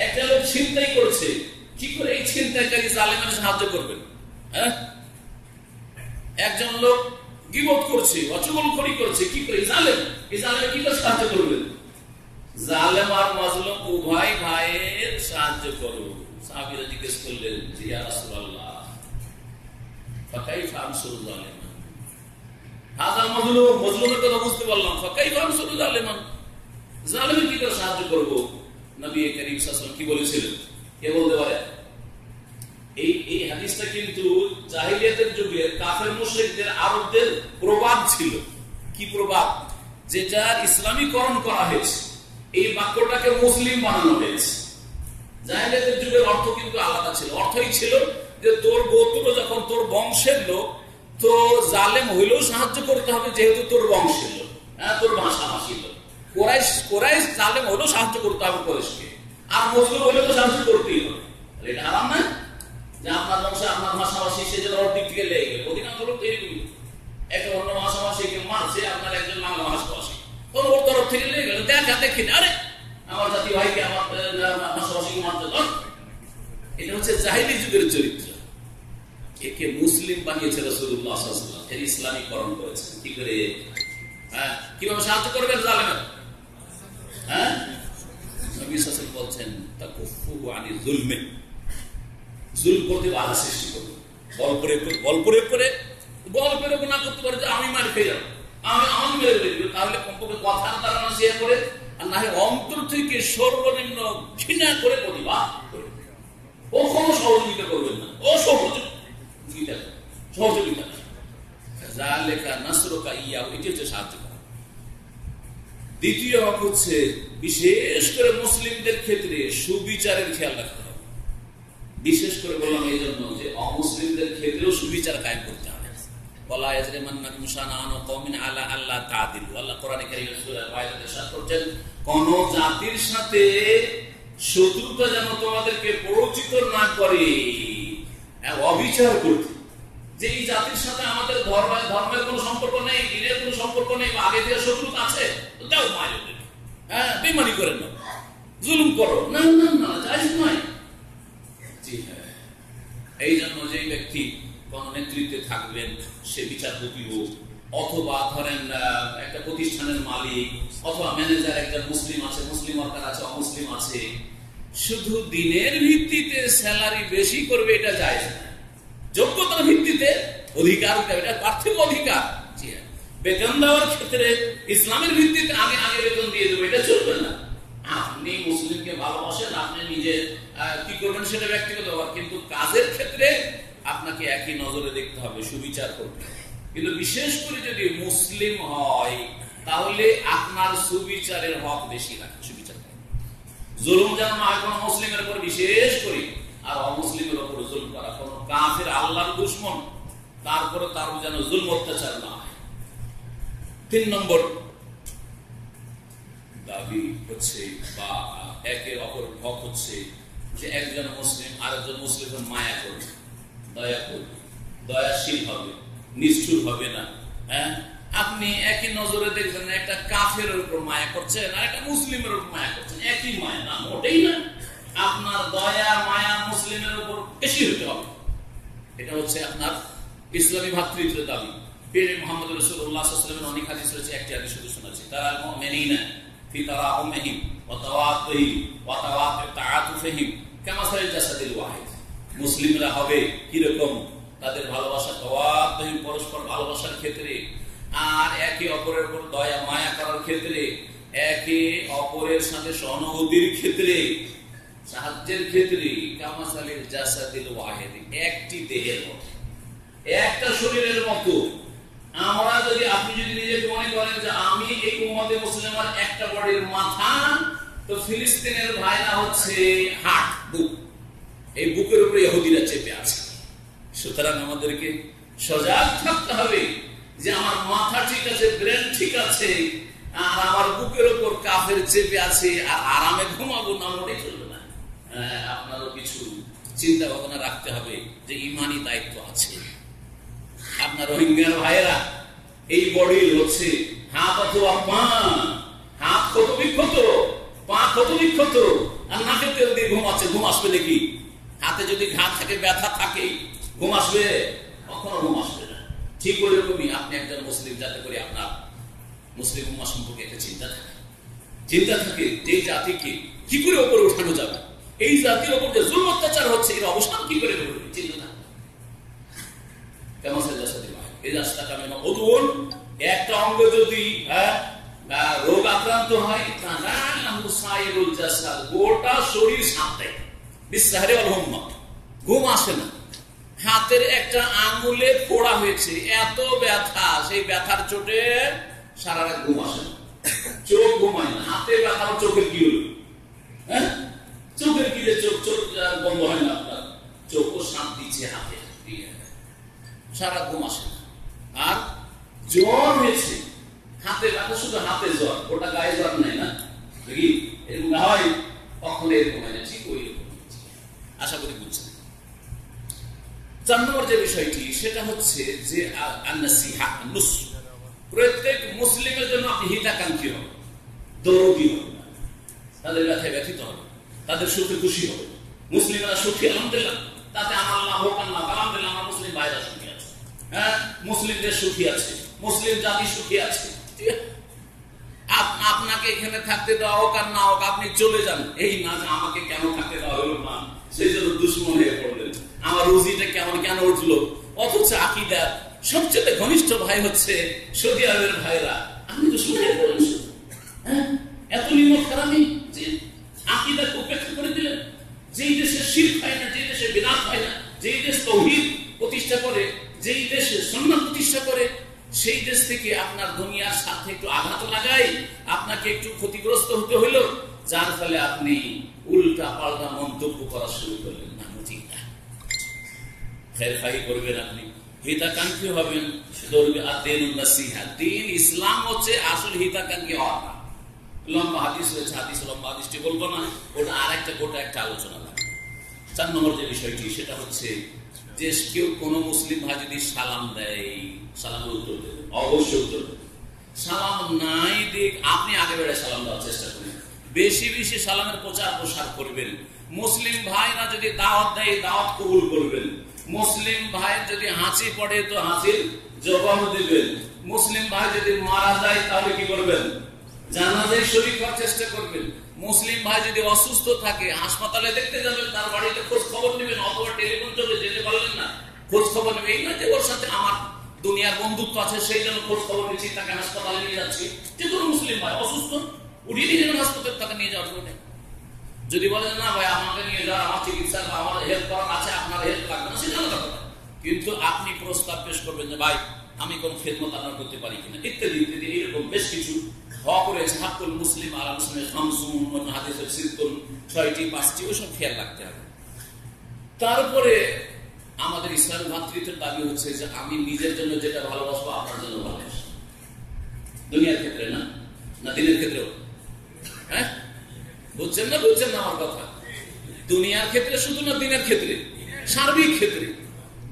একটা লোক ছিনতাই করছে, কি করে এই ছিনতাইকারী জালেমের সাহায্য করবেন? হ্যাঁ, একজন লোক গীবত করছে, অচগলখড়ি করছে, কি করে জালেম, এই জালেম কি করে সাহায্য করবেন? জালেম আর মাজলুম উভয় ভাইয়ের সাহায্য করো। সাহাবীরা জিজ্ঞেস করলেন যে ইয়া রাসূলুল্লাহ ফাকাইফা আনসুরু জালিমান, হাযা মাজলুম, মাজলুমের কথা বুঝতে পারলাম, ফাকাইফা আনসুরু জালিমান, জালেমের কি করে সাহায্য করব? নবী করিম সাল্লাল্লাহু আলাইহি ওয়াসাল্লাম কি বলেছিলেন কে বলতে পারে? এই হাদিসটা কিন্তু জাহিলিয়াতের যুগে কাফের মুশরিকদের, আরবদের প্রবাদ ছিল। কি প্রবাদ? যেটার ইসলামীকরণ করা হয়েছে, এই বাক্যটাকে মুসলিম বানানো হয়েছে। জাহিলিয়াতের যুগের অর্থ কিন্তু আলাদা ছিল। অর্থই ছিল যে তোর গোত্র যখন, তোর বংশের লোক, তো জালেম হইলেও সাহায্য করতে হবে যেহেতু তোর বংশের লোক, হ্যাঁ, তোর ভাষাভাষী লোক। কোরাইশ জালেম হইলেও সাহায্য করতে হবে কোরাইশকে, আর মুসলিম হইলেও তো সাহায্য করতেই হবে। এটা হারাম না যে আপনার বংশে আপনার ভাষাভাষী সে যেন ওর দিক থেকে লেগে গেল। অধিকাংশ লোক এরকমই, একটা অন্য ভাষাভাষীকে মারছে, আপনার একজন বাংলা ভাষাভাষী, কোন ওর তরফ থেকে লেগে গেল, দেখা দেখি আরে আমার জাতি ভাইকে আমার ভাষাভাষীকে মারতে দাও। এটা হচ্ছে জাহিলি যুগের চরিত্র। একে মুসলিম বানিয়েছে রাসূলুল্লাহ সাল্লাল্লাহু আলাইহি ওয়াসাল্লাম, এর ইসলামীকরণ করেছেন। কি করে? হ্যাঁ, কিভাবে সাহায্য করবেন জালেমের? হ্যাঁ, নবী সাল্লাল্লাহু আলাইহি ওয়াসাল্লাম বলছেন তাকুফু আনি যুলমি, জুলুম করতে বাধা সৃষ্টি করবে। বল প্রয়োগ না করতে পারে যে আমি মার খেয়ে যাবো, আমি মেরে দেবো, তাহলে কমপক্ষে কথার দ্বারা না শেয়ার করে, আর না হয় অন্তর থেকে সর্বনিম্ন ঘৃণা করে প্রতিবাদ করবে। ও কোনো সহযোগিতা করবেন না, ও সহযোগিতা যা লেখা নাসরুকা ইয়া, এটি হচ্ছে সাহায্য করা। দ্বিতীয় হক হচ্ছে বিশেষ করে মুসলিমদের ক্ষেত্রে সুবিচারের খেয়াল রাখতে হবে। বিশেষ করে বললাম এই জন্য যে অমুসলিমদের ক্ষেত্রেও সুবিচার কায়েম করতে হবে। ওয়ালা ইয়াজরিমান্নাকুম শানাআনু কওমিন আলা আল্লা তা'দিলু, আল্লাহ কোরআনে কারীমে সূরা মাইদাতে ইরশাদ করছেন, কোন জাতির সাথে শত্রুতা যেন তোমাদেরকে পরিচিত না করে অবিচার করতে। যে এই জাতির সাথে আমাদের ধর্মের কোনো সম্পর্ক নেই, দিনের কোনো সম্পর্ক নেই, আগে থেকে শত্রুতা আছে, তো দাও মার, হ্যাঁ, বেঈমানি করেন না, জুলুম করো না, জায়েজ নয়। এই জন্য যে ব্যক্তি কোন নেতৃত্বে থাকবেন, সে বিচারপতি হোক, অথবা ধরেন একটা প্রতিষ্ঠানের মালিক অথবা ম্যানেজার, একজন মুসলিম আছে, মুসলিম ওয়ার্কার আছে, অমুসলিম আছে, শুধু দিনের ভিত্তিতে স্যালারি বেশি করবে এটা জায়েজ না। যোগ্যতার ভিত্তিতে অধিকার, এটা পার্থিব অধিকার। বেতন দেওয়ার ক্ষেত্রে ইসলামের ভিত্তিতে আগে বেতন দিয়ে দেবো, এটা চলবে না। আপনি মুসলিমকে ভালোবাসেন, আপনি নিজে কি করবেন সেটা ব্যক্তিগত ব্যাপার, কিন্তু কাজের ক্ষেত্রে আপনাকে একই নজরে দেখতে হবে, সুবিচার করতে হবে। কিন্তু বিশেষ করে যদি মুসলিম হয় তাহলে আপনার সুবিচারের হক বেশি রাখে। সুবিচার জুলুম যেন না হয় কোনো মুসলিমের উপর বিশেষ করে, আর অমুসলিমের উপর জুলুম করা, কোন কাফের আল্লাহর দুশমন তারপরে তার যেন জুলুম অত্যাচার না হয়। 3 নম্বর দাবি হচ্ছে বা একের অপর হক হচ্ছে যে একজন মুসলিম আরেকজন মুসলিমের মায়া করবে, দয়া করবে, দয়াশীল হবে, নিষ্ঠুর হবে না। হ্যাঁ, আপনি একই নজরে দেখবেন না একটা কাফের উপর মায়া করছেন আর একটা মুসলিমের উপর মায়া করছেন, একই মায়া না, মোটেই না। আপনার দয়া মায়া মুসলিমের উপর বেশি হতে হবে। এটা হচ্ছে আপনার ইসলামী ভ্রাতৃত্বের দাবি। পীর মুহাম্মদ রাসূলুল্লাহ সাল্লাল্লাহু আলাইহি ওয়াসাল্লামের অনেক হাদিস রয়েছে, একটি হাদিস শুধু শোনাচ্ছি। তারা মুমিনিনা ফি তারাহুমিহিম ওয়া তাওয়াতুহিম ওয়া তাআতুফিহিম কামাসালিল জাসাদিল ওয়াহিদ। মুসলিমরা হবে কি রকম? তাদের ভালোবাসা, তাওয়াতুহিম পরস্পর ভালোবাসার ক্ষেত্রে, আর একে অপরের উপর দয়া মায়া করার ক্ষেত্রে, একে অপরের সাথে সহানুভূতির ক্ষেত্রে, সাহায্যের ক্ষেত্রে, কামাসালিল জাসাদিল ওয়াহিদ, একটি দেহের মতো, একটা শরীরের মতো। আমরা যদি, আপনি যদি নিজেকে মনে করেন যে আমি এই উম্মতে মুসলিমার একটা বডির মাথা, তো ফিলিস্তিনের ভাইরা হচ্ছে হার্ট, বুক। এই বুকের উপরে ইহুদিরা চেপে আছে। সুতরাং আমাদেরকে সজাগ থাকতে হবে যে আমার মাথা ঠিক আছে, ব্রেন ঠিক আছে, আর আমার বুকের উপর কাফের চেপে আছে, আর আরামে ঘুমাবো না, মোটেই চলবে না। আপনারও কিছু চিন্তা ভাবনা রাখতে হবে যে ইমানি দায়িত্ব আছে। আপনার রোহিঙ্গার ভাইয়েরা এই বডির হচ্ছে হাত অথবা পা, হাত ক্ষত বিক্ষত, পা ক্ষত বিক্ষত, আর নাকের তেল দিয়ে ঘুম আছে। ঘুম আসবে নাকি? হাতে যদি ঘা থাকে, ব্যথা থাকে, ঘুম আসবে? কখনো ঘুম আসবে না। ঠিক ওইরকমই আপনি একজন মুসলিম, যাতে করে আপনার মুসলিম উম্মাহ সম্পর্কে একটা চিন্তা থাকে যে জাতিকে কি করে উপরে উঠানো যাবে, এই জাতির উপর যে জুলুম অত্যাচার হচ্ছে এর অবসান কি করে করবে, চিন্তা থাকে। একটা অঙ্গ যদি রোগ আক্রান্ত হয়, গোটা শরীর সাথে ঘুম আসে না। হাতের একটা আঙ্গুলে ফোড়া হয়েছে, এত ব্যথা, সেই ব্যথার চোটে সারা রাত ঘুম আসে না, চোখ ঘুমায় না। হাতে ব্যথা, চোখের কি হলো? হ্যাঁ, চোখের কি যে চোখ বন্ধ হয় না, আপনার চোখও শান্ত দিচ্ছে হাতে, সারা ঘুম আসে না। আর জ্বর হয়েছে, হাতে ব্যথা, শুধু হাতে জ্বর, ওটা গায়ে জ্বর নাই না, দেখি এরকম হয়, কখনো এরকম হয় না। ঠিক ওই রকম, আশা করি বুঝছেন। 4 নম্বর যে বিষয়টি, সেটা হচ্ছে যে প্রত্যেক মুসলিমের জন্য আপনি হিতাকাঙ্ক্ষী হবেন, দরদি হবেন, তাদের ব্যথায় ব্যথিত হবে, তাদের সুখে খুশি হবে। মুসলিমরা সুখী, আলহামদুলিল্লাহ, তাতে আমার লাভ হোক আর না, আলহামদুলিল্লাহ আমার মুসলিম ভাইরা সুখী আছে। হ্যাঁ, মুসলিমদের সুখী আছে, মুসলিম জাতি সুখী আছে। আপনাকে এখানে থাকতে দেওয়া হোক আর না হোক, আপনি চলে যান, এই না যে আমাকে কেন থাকতে দেওয়া হলো না, সেই জন্য দুশ্মন হয়ে পড়লেন, আমার রুজিটা কেন উঠলো। অথচ আকীদার সবচেয়ে ঘনিষ্ঠ ভাই হচ্ছে সৌদি আরবের ভাইরা, আপনি তো শুনে বলেন এত নিমক খারামি যে আকীদাকে উপেক্ষা করে দিলেন। যেই দেশে শিরক হয় না, যেই দেশে বিদআত হয় না, যেই দেশ তাওহীদ প্রতিষ্ঠা করে, যেই দেশে সুন্নাহ প্রতিষ্ঠা করে, সেই দেশ থেকে আপনার দুনিয়ার সাথে একটু আঘাত লাগাই, আপনাকে একটু ক্ষতিগ্রস্ত হতে হইলো, যার ফলে আপনি উল্টা পাল্টা মন্তব্য করা শুরু করলেন। না, ঠিক না, খেরখাই করবেন, আপনি হিতাকাঙ্ক্ষী হবেন। দিন ইসলাম হচ্ছে আসল হিতাকাঙ্ক্ষী হওয়া না। লম্বা হাদিস রয়েছে, লম্বা হাদিসটি বলবো না, ওটা আর একটা গোটা একটা আলোচনা লাগে। 4 নম্বর যে বিষয়টি, সেটা হচ্ছে যে কেউ কোন মুসলিম ভাই যদি সালাম দেয়, সালামের উত্তর দেবে, অবশ্যই উত্তর দেবে। সালাম নাই দিক, আপনি আগে বেড়ে সালাম দেওয়ার চেষ্টা করবেন, বেশি বেশি সালামের প্রচার প্রসার করবেন। মুসলিম ভাইরা যদি দাওয়াত দেয়, দাওয়াত কবুল করবেন। মুসলিম ভাই যদি হাঁচি পড়ে, তো হাঁচির জবাব দিবেন। মুসলিম ভাই যদি মারা যায়, তাহলে কি করবেন? জানাজায় শরীক হওয়ার চেষ্টা করবেন। মুসলিম ভাই যদি অসুস্থ থাকে, হাসপাতালে দেখতে যাবেন, তার বাড়িতে খোঁজ খবর নেবেন, অথবা টেলিফোন চলে, যেতে পারলেন না, খোঁজ খবর নেবেন। এই না যে ওর সাথে আমার দুনিয়ার বন্ধুত্ব আছে, সেই জন্য খোঁজ খবর নিচ্ছি, তাকে হাসপাতালে নিয়ে যাচ্ছি। যে কোনো মুসলিম ভাই অসুস্থ, উঠিয়ে নিয়ে যাবেন হাসপাতালে, তাকে নিয়ে যাওয়ার জন্য। যদি বলেন না ভাই আমাকে নিয়ে যাওয়ার, আমার চিকিৎসা, আমার হেল্প করার আছে, আপনার হেল্প লাগবে না, সেটা আলাদা কথা। কিন্তু আপনি প্রস্তাব পেশ করবেন যে ভাই আমি কোন খেদমত আপনার করতে পারি কিনা, ইত্যাদি ইত্যাদি। এরকম বেশ কিছু হক রয়েছে। হাক্কুল মুসলিম আলা মুসলিমের খামসুন, অন্য হাদিসের সিদ্দুন 6টি 5টি, ওইসব খেয়াল রাখতে হবে। তারপরে আমাদের ইসলামী ভাতৃত্বের দাবি হচ্ছে যে আমি নিজের জন্য যেটা ভালোবাসবো আপনার জন্য ভালোবাসবো। দুনিয়ার ক্ষেত্রে না, না দিনের ক্ষেত্রেও? হ্যাঁ, বুঝছেন না আমার কথা? দুনিয়ার ক্ষেত্রে শুধু না, দিনের ক্ষেত্রে, সার্বিক ক্ষেত্রে,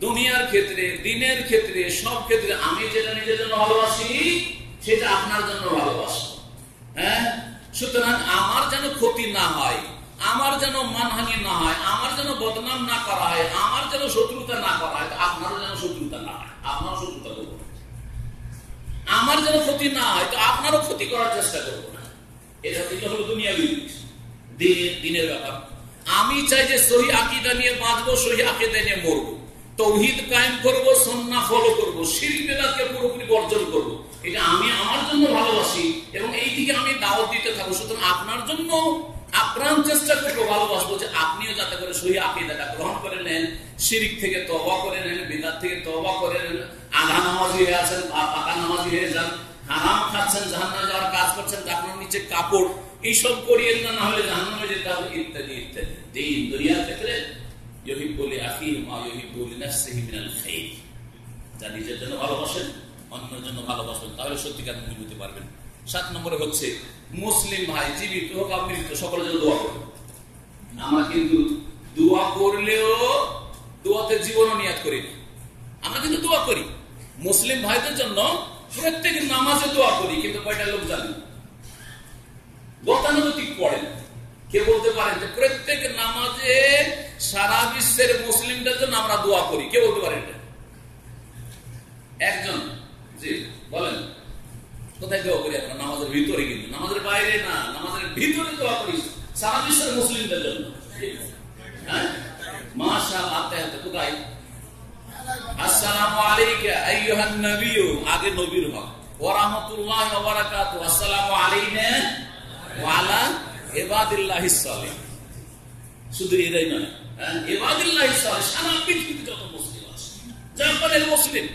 দুনিয়ার ক্ষেত্রে, দিনের ক্ষেত্রে, সব ক্ষেত্রে আমি যেটা নিজের জন্য ভালোবাসি সেটা আপনার জন্য ভালোবাসবো। হ্যাঁ, সুতরাং আমার যেন ক্ষতি না হয়, আমার যেন মানহানি না হয়, আমার যেন বদনাম না করা হয়, আমার যেন শত্রুতা না করা হয়, আপনারও যেন শত্রুতা না হয়, আপনারও শত্রুতা করবো না। আমার যেন ক্ষতি না হয় তো আপনারও ক্ষতি করার চেষ্টা করবো না। এটা হলো দুনিয়াবি দিনের ব্যাপার। আমি চাই যে সহি আকীদা নিয়ে বাঁচবো, সহি আকীদা নিয়ে মরবো, তাওহীদ কায়েম করবো, সুন্নাহ ফলো করবো, শিরক বিদআতকে পুরোপুরি বর্জন করবো। এটা আমি আমার জন্য ভালোবাসি এবং এই দিকে আমি দাওয়াত দিতে থাকবো। সুতরাং আপনার জন্য আপ্রাণ চেষ্টা করবো, ভালোবাসবো যে আপনিও যাতে করে সহি আকীদাটা গ্রহণ করে নেন, শিরক থেকে তওবা করে নেন, বিদআত থেকে তওবা করে নেন, আধা নামাজি হয়ে আছেন, পাকা নামাজি হয়ে যান, হারাম খাচ্ছেন, জাহান্নামে যাওয়ার কাজ করছেন, আপনার নিচে কাপড়, এইসব করিয়েন না, হলে জাহান্নামে যেতে হবে, ইত্যাদি ইত্যাদি। দিন দুনিয়ার ক্ষেত্রে ইউহিব্বু লিআখিহি মা ইউহিব্বু লিনাফসিহি মিনাল খাইর। যা নিজের জন্য ভালোবাসেন অন্যের জন্য ভালোবাসবেন, তাহলে সত্যিকার মুমিন হতে পারবেন। 7 নম্বরে হচ্ছে মুসলিম ভাই জীবিত হোক আর মৃত সকলের জন্য দোয়া করবেন। আমরা কিন্তু দোয়া করলেও দোয়াতে জীবনও নিয়াত করি না, আমরা কিন্তু দোয়া করি মুসলিম ভাইদের জন্য, প্রত্যেক নামাজে দোয়া করি, কিন্তু কয়টা লোক জানি? গতানুগতিক পড়েন। কে বলতে পারেন যে প্রত্যেক নামাজে সারা বিশ্বের মুসলিমদের জন্য আমরা দোয়া করি? কে বলতে পারেন? একজন? জি বলেন। কোথায় দোয়া করি আমরা? নামাজের ভিতরে, কিন্তু নামাজের বাইরে না, নামাজের ভিতরে দোয়া করি সারা বিশ্বের মুসলিমদের জন্য। হ্যাঁ, মাশাআল্লাহ। কোথায়? আসসালামু আলাইকা আইয়ুহান নবিয়্যু, আগে নবীর হক, ওয়া রাহমাতুল্লাহি ওয়া বারাকাতুহু, আসসালামু আলাইনা ওয়া আলা ইবাদিল্লাহিস সালিহিন। শুধু এরাই নয়, ইবাদিল্লাহিস সালিহিন সারা পৃথিবীতে যত মুসলিম আছে, জাপানের মুসলিম,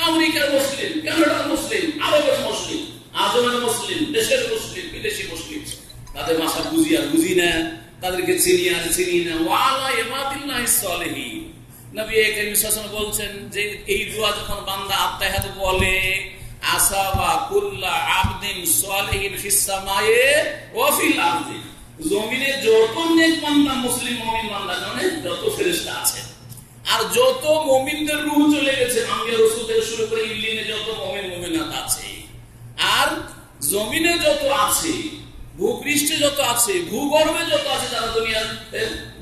আমেরিকার মুসলিম, কানাডার মুসলিম, আরবের মুসলিম, আজমের মুসলিম, দেশের মুসলিম, বিদেশি মুসলিম, তাদের ভাষা বুঝি আর বুঝি না, তাদেরকে চিনি আর চিনি না। ওয়া আলা ইবাদিল্লাহিস সালিহিন। নবী করিম সাল্লাল্লাহু আলাইহি ওয়াসাল্লাম বলছেন যে এই দোয়া যখন বান্দা আত্তাহিয়াত বলে, আসাবা কুল্লা আবদিন সালিহিন ফিস সামায়ে ওয়া ফিল আরদি, জমিনে যত নেক বান্দা, মুসলিম মুমিন বান্দা, মানে যত ফেরেশতা আছে আর যত মুমিনদের রূহ চলে গেছে, আম্বিয়া রাসূল থেকে শুরু করে ইল্লিনে যত মুমিন মুমিনাত আছে, আর জমিনে যত আছে, ভূপৃষ্ঠে যত আছে, ভূগর্ভে যত আছে, যারা দুনিয়ার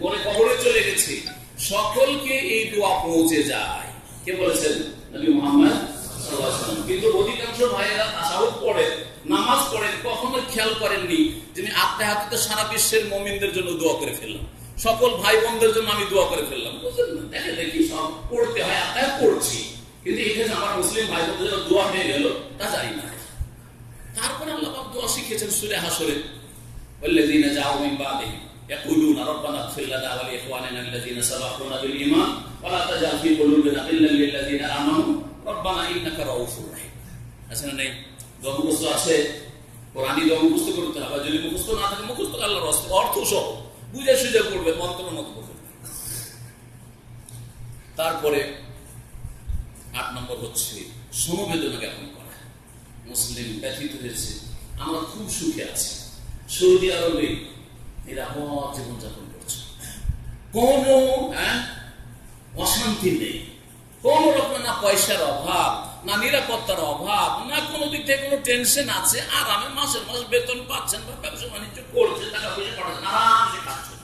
মনে কবরে চলে গেছে, সকলকে এই দোয়া পৌঁছে যায়। কে বলেছেন? নবী মুহাম্মদ সাল্লাল্লাহু আলাইহি ওয়াসাল্লাম। কিন্তু অধিকাংশ ভাইয়েরা তাশাহুদ পড়েন, নামাজ পড়েন, কখনো খেয়াল করেননি যে আমি আত্মাহাতে সারা বিশ্বের মুমিনদের জন্য দোয়া করে ফেললাম, সকল ভাই বোনদের জন্য আমি দোয়া করে ফেললাম। বুঝলেন না? দেখে দেখি সব পড়তে হয়, আত্মাহাত পড়ছি, কিন্তু এখানে আমার মুসলিম ভাই বোনদের জন্য দোয়া হয়ে গেল তা জানি না। তারপরে আল্লাহ পাক দোয়া শিখিয়েছেন সূরা হাসরে, ওয়াল্লাযীনা জাউ মিন বাদিহিম ইয়াকুলুনা রাব্বানা ইগফির লানা ওয়া লিইখওয়ানিনা আল্লাযীনা সাবাকুনা বিল ঈমান ওয়া লা তাজআল ফী কুলুবিনা গিল্লাল লিল্লাযীনা আমানু রাব্বানা ইন্নাকা রাউফুর রাহিম। আছে না? নেই? দোয়া মুখস্থ আছে, কোরআনী দোয়া মুখস্থ করতে হবে। যদি মুখস্থ না থাকে, মুখস্থ আল্লাহর রাস্তে অর্থ সহ বুঝে সুঝে পড়বে, মন্ত্র মত পড়বে। তারপরে 8 নম্বর হচ্ছে সমবেদনা জ্ঞাপন করা। মুসলিম ব্যথিত হয়েছে, আমরা খুব সুখে আছি, সৌদি আরবে নিরাপদ জীবনযাপন করছে, কোন অশান্তি নেই, কোন রকম না পয়সার অভাব, না নিরাপত্তার অভাব, না কোনো দিক থেকে কোনো টেনশন আছে, আরামে মাসের মাস বেতন পাচ্ছেন বা ব্যবসা বাণিজ্য করছে, টাকা পয়সা পাঠাচ্ছেন, আরামসে খাচ্ছেন।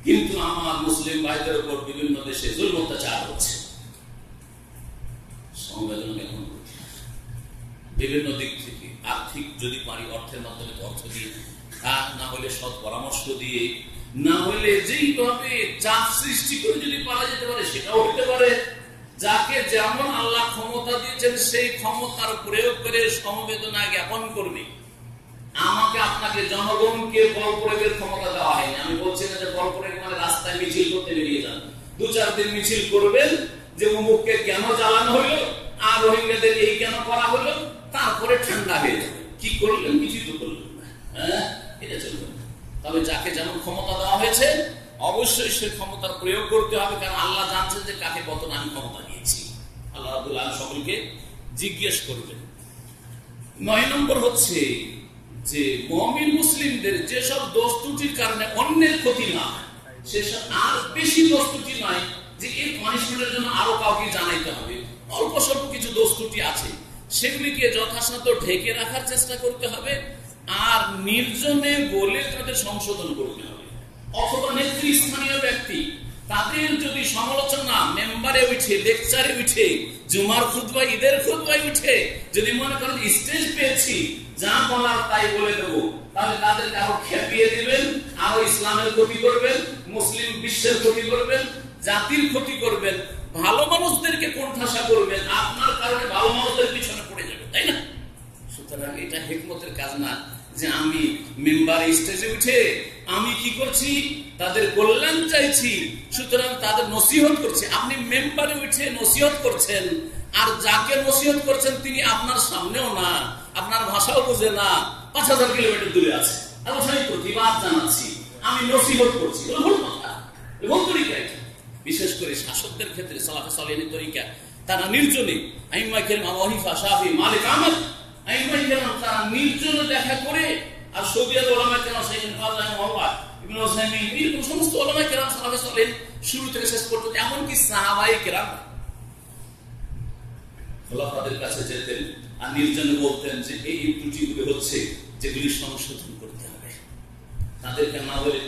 কিন্তু আমার মুসলিম ভাইদের উপর বিভিন্ন দেশে জুলুম অত্যাচার হচ্ছে। সংবেদনা এখন বিভিন্ন দিক থেকে, আর্থিক যদি পারি অর্থের মাধ্যমে অর্থ দিয়ে, না হলে সৎ পরামর্শ দিয়ে, না হলে যেইভাবে চাপ সৃষ্টি করে যদি পারা যেতে পারে সেটাও হতে পারে। যাকে যেমন আল্লাহ ক্ষমতা দিয়েছেন সেই ক্ষমতার প্রয়োগ করে সমবেদনা জ্ঞাপন করবে। আমাকে আপনাকে জনগণকে বল প্রয়োগের ক্ষমতা দেওয়া হয়নি। আমি বলছি না যে বল প্রয়োগ মানে রাস্তায় মিছিল করতে বেরিয়ে যান, 2-4 দিন মিছিল করবেন যে অমুককে কেন জ্বালানো হইলো, আর রোহিঙ্গাদের এই কেন করা হলো, তারপরে ঠান্ডা হয়ে যাবে। কি করলেন? কিছুই তো করলেন না। হ্যাঁ, এটা চলবে না। তবে যাকে যেমন ক্ষমতা দেওয়া হয়েছে অবশ্যই সে ক্ষমতার প্রয়োগ করতে হবে, কারণ আল্লাহ জানছেন যে কাকে কত আমি ক্ষমতা দিয়েছি। আল্লাহ রাব্বুল আলামিন সকলকে জিজ্ঞেস করবেন। 9 নম্বর হচ্ছে যে মুমিন মুসলিমদের যেসব দোষ ত্রুটির কারণে অন্যের ক্ষতি না হয়, সেসব আর বেশি দোষ ত্রুটি নয় যে এই পানিশমেন্টের জন্য আরো কাউকে জানাইতে হবে। অল্প স্বল্প কিছু দোষ ত্রুটি আছে, সেগুলিকে যথাসাধ্য ঢেকে রাখার চেষ্টা করতে হবে, আর নির্জনে বলে তাদের সংশোধন করতে হবে। অথবা নেতৃস্থানীয় ব্যক্তি তাদের যদি সমালোচনা মেম্বারে উঠে, লেকচারে উঠে, জুমার খুতবা, ঈদের খুতবায় উঠে যদি মনে করেন স্টেজ পেয়েছি, যা বলার তাই বলে দেবো, তাহলে তাদেরকে আরো খেপিয়ে দিবেন, আরো ইসলামের ক্ষতি করবেন, মুসলিম বিশ্বের ক্ষতি করবেন, জাতির ক্ষতি করবেন, ভালো মানুষদেরকে কোণঠাসা করবেন। আপনার কারণে ভালো মানুষদের পিছনে পড়ে যাবে, তাই না? সুতরাং এটা হিকমতের কাজ না যে আমি মেম্বারে স্টেজে উঠে আমি কি করছি, তাদের কল্যাণ চাইছি, সুতরাং তাদের নসিহত করছি। আপনি মেম্বারে উঠে নসিহত করছেন, আর যাকে নসিহত করছেন তিনি আপনার সামনেও না, আপনার ভাষাও বুঝে না, 5000 কিলোমিটার দূরে আছে, আমি প্রতিবাদ জানাচ্ছি, আমি নসিহত করছি। ভুল কথা, ভুল তরিকা। বিশেষ করে শাসকদের ক্ষেত্রে সালাফে সালেহিনের তরিকা, তারা নির্জনে আইম্মা কেরাম আবু হানিফা, শাফি, মালিক, আহমদ, আইম্মা কেরাম তারা নির্জনে দেখা করে, আর সৌদি আরব উলামা কেরাম শাইখ বাজ রাহিমাহুল্লাহ, ইবনে উসাইমিন, এরকম সমস্ত উলামা কেরাম সালাফে সালেহিন শুরু থেকে শেষ পর্যন্ত, এমনকি সাহাবায়ে কেরাম খোলাফাদের কাছে যেতেন আর নির্জনে বলতেন যে এই ত্রুটিগুলো হচ্ছে, যেগুলি সংশোধন করতে হবে। তাদেরকে না বলে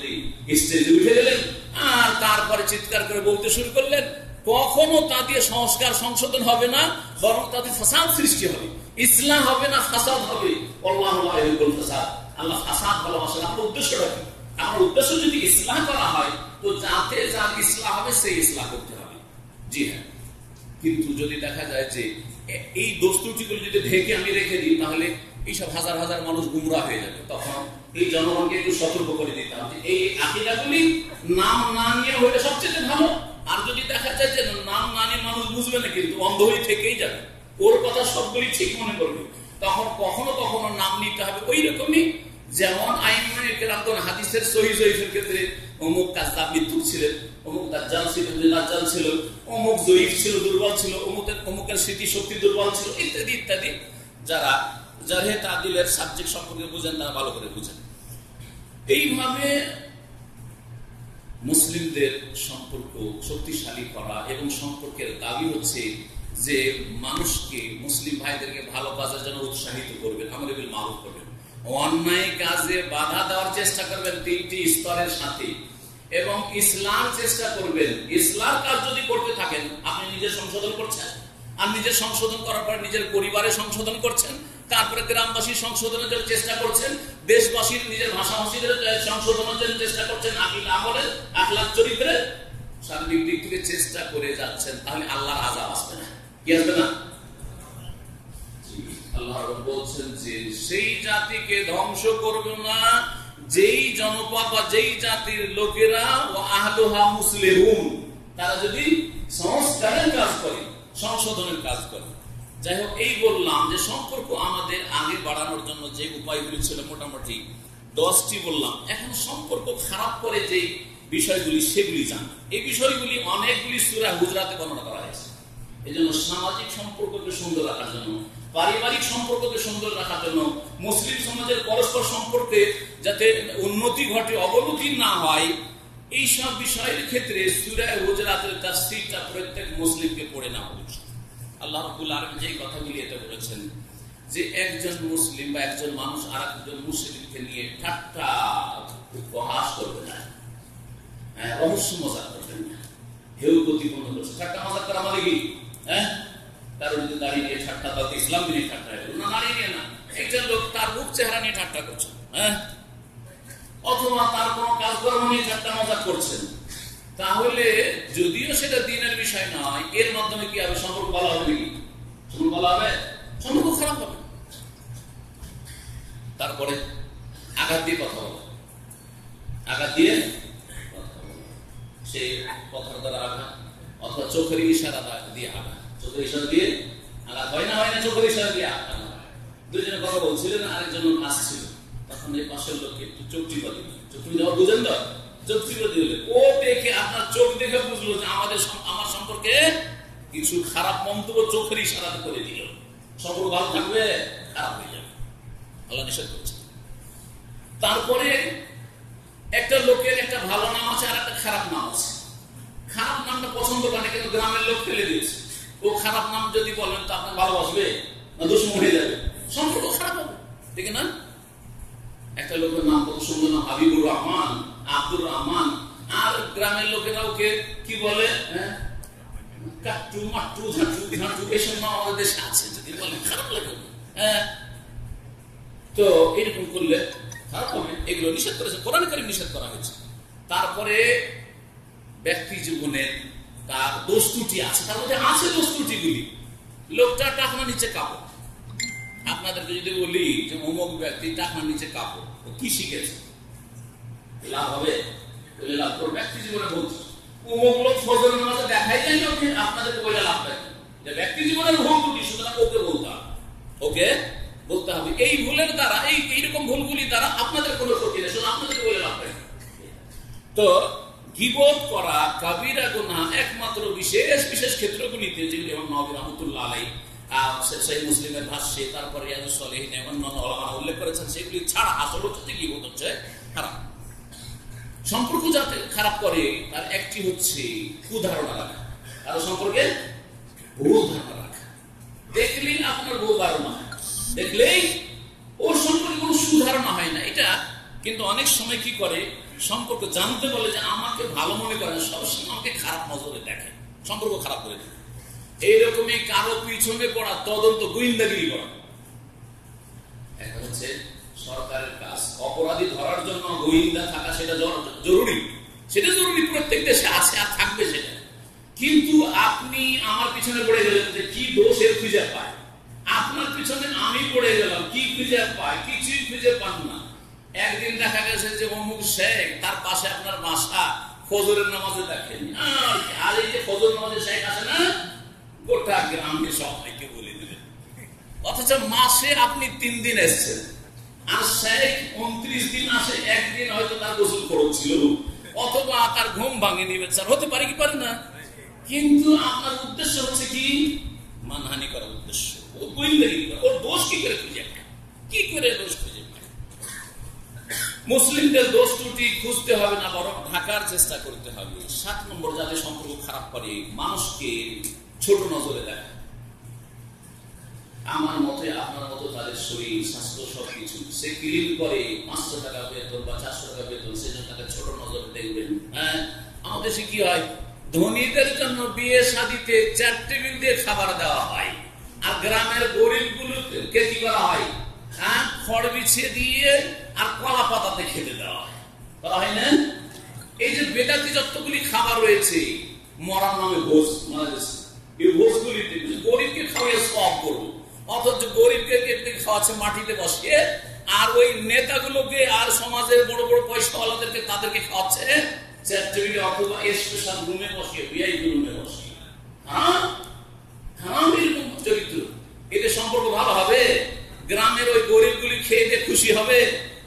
স্টেজে উঠে গেলেন আর তারপরে চিৎকার করে বলতে শুরু করলেন। কখনো তা দিয়ে সংস্কার সংশোধন হবে না, বরং তাদের ফাসাদ সৃষ্টি হবে। ইসলাম হবে না, ফাসাদ হবে। আল্লাহু লা ইউহিব্বুল ফাসাদ, আল্লাহ ফাসাদ ভালোবাসেন। আপনার উদ্দেশ্যটা কি? আমার উদ্দেশ্য যদি ইসলাম করা হয়, তো যাতে যার ইসলাম হবে সেই ইসলাম করতে হবে। জি হ্যাঁ, কিন্তু যদি দেখা যায় যে এই দোষ ত্রুটিগুলো যদি ঢেকে আমি রেখে দিই, তাহলে এইসব হাজার হাজার মানুষ গুমরাহ হয়ে যাবে। তখন এই জনগণকে একটু সতর্ক করে দিতাম যে এই আকীদাগুলি নাম না নিয়ে হইলে সবচেয়ে ভালো। আর যদি দেখা যায় যে নাম না নিয়ে মানুষ বুঝবে না, কিন্তু অন্ধ হয়ে থেকেই যাবে, ওর কথা সবগুলি ঠিক মনে করবে, তখন কখনো কখনো নাম নিতে হবে। ওই রকমই যেমন আইমায়ে কেরাম হাদিসের সহিহ জয়ীফের ক্ষেত্রে অমুক কাযযাব মিথ্যুক ছিলেন, অমুক দাজ্জাল ছিল, দাজ্জাল ছিল, অমুক জয়ীফ ছিল, দুর্বল ছিল, অমুকের স্মৃতি শক্তি দুর্বল ছিল, ইত্যাদি ইত্যাদি। যারা জারহে তা'দীলের সাবজেক্ট সম্পর্কে বুঝেন তারা ভালো করে বুঝেন। এইভাবে মুসলিমদের সম্পর্ক শক্তিশালী করা এবং সম্পর্কের দাবি হচ্ছে যে মানুষকে, মুসলিম ভাইদেরকে ভালো কাজের জন্য উৎসাহিত করবেন, আমর বিল মারুফ করবেন, অন্যায় কাজে বাধা দেওয়ার চেষ্টা করবেন 3টি স্তরের সাথে, এবং ইসলাম চেষ্টা করবেন। ইসলাম কাজ যদি করতে থাকেন, আপনি নিজের সংশোধন করছেন, আর নিজের সংশোধন করার পর নিজের পরিবারের সংশোধন করছেন, তারপরে গ্রামবাসীর সংশোধনের জন্য চেষ্টা করছেন, দেশবাসীর নিজের ভাষাভাষীদের সংশোধনের জন্য চেষ্টা করছেন, আকীদা আমলের, আখলাক চরিত্রের সার্বিক দিক থেকে চেষ্টা করে যাচ্ছেন, তাহলে আল্লাহর আযাব আসবে না। কি আসবে না? আল্লাহ বলছেন যে সেই জাতিকে ধ্বংস করবে না যেই জনপদ বা যেই জাতির লোকেরা ও আহলুহা মুসলিহুন, তারা যদি সংস্কারের কাজ করে, সংশোধনের কাজ করে। যাই হোক, এই বললাম যে সম্পর্ক আমাদের আগে বাড়ানোর জন্য যে উপায়গুলি ছিল মোটামুটি 10টি বললাম। এখন সম্পর্ক খারাপ করে যে বিষয়গুলি, সেগুলি জান। এই বিষয়গুলি অনেকগুলি সূরা হুজরাতে বর্ণনা করা হয়েছে। এই জন্য সামাজিক সম্পর্ককে সুন্দর রাখার জন্য, পারিবারিক সম্পর্ককে সুন্দর রাখার জন্য, মুসলিম সমাজের পরস্পর সম্পর্কে যাতে উন্নতি ঘটে, অবনতি না হয়, এইসব বিষয়ের ক্ষেত্রে সূরা হুজরাতের তাফসীরটা প্রত্যেক মুসলিমকে পড়ে নেওয়া উচিত। আল্লাহ রাব্বুল আলামিন যে কথাগুলি এতে বলেছেন যে একজন মুসলিম বা একজন মানুষ আর একজন মুসলিমকে নিয়ে ঠাট্টা উপহাস করবে না, রহস্য মজাক করবেন না, হেউ প্রতিপন্ন করছে। ঠাট্টা মজাক করা মানে কি? কারো যদি দাঁড়িয়ে নিয়ে ঠাট্টা, তাতে ইসলাম নিয়ে ঠাট্টা না, দাঁড়িয়ে নিয়ে না, একজন লোক তার রূপ চেহারা নিয়ে ঠাট্টা করছেন, অথবা তার কোনো কাজকর্ম নিয়ে ঠাট্টা মজাক করছেন, তাহলে যদিও সেটা দ্বীনের বিষয় নয়, এর মাধ্যমে কি হবে? সম্পর্ক ভালো হবে নাকি? সম্পর্ক ভালো হবে? সম্পর্ক খারাপ হবে। তারপরে আঘাত দিয়ে কথা বলো, আঘাত দিয়ে কথা বলো, সেই কথার দ্বারা আঘাত, অথবা চোখের ইশারা দিয়ে আঘাত, চোখের ইশারা দিয়ে আঘাত হয় না চোখের ইশারা দিয়ে দুজনে কথা বলছিলেন, আরেকজন আসছিল, তখন এই পাশের লোককে একটু চোখ টিপা দিল। চোখ টিপে যাওয়া বুঝেন তো, চোখ টিপে দিলে ও দেখে, আপনার চোখ দেখে বুঝলো যে আমার সম্পর্কে কিছু খারাপ মন্তব্য চোখের ইশারাতে করে দিল। সম্পর্ক ভালো থাকবে, খারাপ হয়ে যাবে, আল্লাহ নিষেধ করেছে। তারপরে একটা লোকের একটা ভালো নাম আছে আর একটা খারাপ নাম আছে। খারাপ নামটা পছন্দ করে কিন্তু গ্রামের লোক ফেলে দিয়েছে। ও খারাপ নাম যদি বলেন তো আপনার ভালোবাসবে না দুশ্মন হয়ে যাবে, সম্পর্ক খারাপ হবে, ঠিক না? একটা লোকের নাম কত সুন্দর নাম, হাবিবুর রহমান, আব্দুর রহমান, আর গ্রামের লোকেরা ওকে কি বলে, কাট্টু মাট্টু ঝাঁটু ঝাঁটু, এসব নাম আমাদের দেশে আছে, যদি বলেন খারাপ লাগে। তো এরকম করলে খারাপ হবে, এগুলো নিষেধ করেছে, কোরআন কারীম নিষেধ করা হয়েছে। তারপরে ব্যক্তি জীবনের তার দোষ ত্রুটি আছে, তার মধ্যে আছে দোষ ত্রুটিগুলি। লোকটা টাকনার নিচে কাপড়, আপনাদেরকে যদি বলি যে অমুক ব্যক্তি টাকনার নিচে কাপড়, ও কি শিখেছে? লাভ হবে? লাভ করবে। ব্যক্তি জীবনে বলছে অমুক লোক ফজরের নামাজে দেখাই যায় না, আপনাদেরকে বলে লাভ থাকে যে ব্যক্তি জীবনের ভুল ত্রুটি, সুতরাং ওকে বলতে হবে, ওকে বলতে হবে। এই ভুলের দ্বারা, এইরকম ভুলগুলি দ্বারা আপনাদের কোনো ক্ষতি নেই, শুধু আপনাদেরকে বলে লাভ থাকে। তো গীবত করা কাবিরা গুনাহ একমাত্র বিশেষ বিশেষ ক্ষেত্রগুলিতে, যেগুলি ইমাম নববী রাহমাতুল্লাহ আলাইহি সহিহ মুসলিমের ভাষ্যে, তারপরে রিয়াদুস সালিহিন অন্যান্য উলামা উল্লেখ করেছেন, সেগুলি ছাড়া আসল হচ্ছে গীবত হচ্ছে খারাপ। সম্পর্ক যাতে খারাপ করে তার একটি হচ্ছে কুধারণা রাখা, কারো সম্পর্কে ভুল ধারণা রাখা। দেখলেই আপনার ভুল ধারণা, দেখলেই ওর সম্পর্কে কোনো সুধারণা হয় না। এটা কিন্তু অনেক সময় কি করে, সম্পর্ক জানতে বলে যে আমাকে ভালো মনে করেন, সবসময় আমাকে খারাপ নজরে দেখে, সম্পর্ক খারাপ করে দেয়। এইরকমই কারো পিছনে পড়া, তদন্ত, গোয়েন্দাগিরি করা। একটা হচ্ছে সরকারের কাজ, অপরাধী ধরার জন্য গোয়েন্দা থাকা, সেটা জরুরি, সেটা জরুরি, প্রত্যেক দেশে আছে আর থাকবে সেটা। কিন্তু আপনি আমার পিছনে পড়ে গেলেন যে কি দোষ এর খুঁজে পায়, আপনার পিছনে আমি পড়ে গেলাম, কি খুঁজে পায়? কিছুই খুঁজে পান না। একদিন দেখা গেছে যে অমুক শেখ, তার পাশে আপনার বাসা, ফজরের নামাজে দেখেন, আর এই যে ফজর নামাজে শেখ আসে না, গোটা গ্রামকে সবাইকে বলে দিলেন, অথচ মাসে আপনি 3 দিন এসছেন, আর শেখ 29 দিন আসে, একদিন হয়তো তার গোসল করেছিল, অথবা তার ঘুম ভাঙেনি, বেচার হতে পারে কি পারে না। কিন্তু আপনার উদ্দেশ্য হচ্ছে কি, মানহানি করার উদ্দেশ্য, ওর দোষ কি করে খুঁজে পায়, কি করে দোষ খুঁজে পায়। মুসলিমদের দোষ ত্রুটি খুঁজতে হবে না, বরং ঢাকার চেষ্টা করতে হবে। 7 নম্বর, যাদের সম্পর্ক খারাপ করে, মানুষকে ছোট নজরে দেখা। আমার মতে, আপনার মতো তাদের শরীর স্বাস্থ্য সবকিছু, সে ক্লিন করে 500 টাকা বেতন বা 400 টাকা বেতন, সেজন্য তাকে ছোট নজরে দেখবেন। আমাদের দেশে কি হয়, ধনীদের জন্য বিয়ে শাদীতে 4 টেবিল দিয়ে খাবার দেওয়া হয়, আর গ্রামের গরিব গুলোকে কি করা হয়, খড় বিছিয়ে দিয়ে আর কলা পাতাতে খেতে দেওয়া হয়, করা হয় না? এই যে বেদাতি যতগুলি খাবার রয়েছে, মরার নামে ভোজ, মারা গেছে, এই ভোজগুলিতে গরিবকে খাওয়াইয়ে সওয়াব করবো, অথচ গরিবকে খাওয়াচ্ছে মাটিতে বসিয়ে, আর ওই নেতাগুলোকে আর সমাজের বড় বড় পয়সাওয়ালাদেরকে তাদেরকে খাওয়াচ্ছে 4 টেবিলে অথবা স্পেশাল রুমে বসিয়ে, ভিআইপি রুমে বসিয়ে। এরকম চরিত্র, এতে সম্পর্ক ভালো হবে? গ্রামের ওই গরিবগুলি খেয়ে দিয়ে খুশি হবে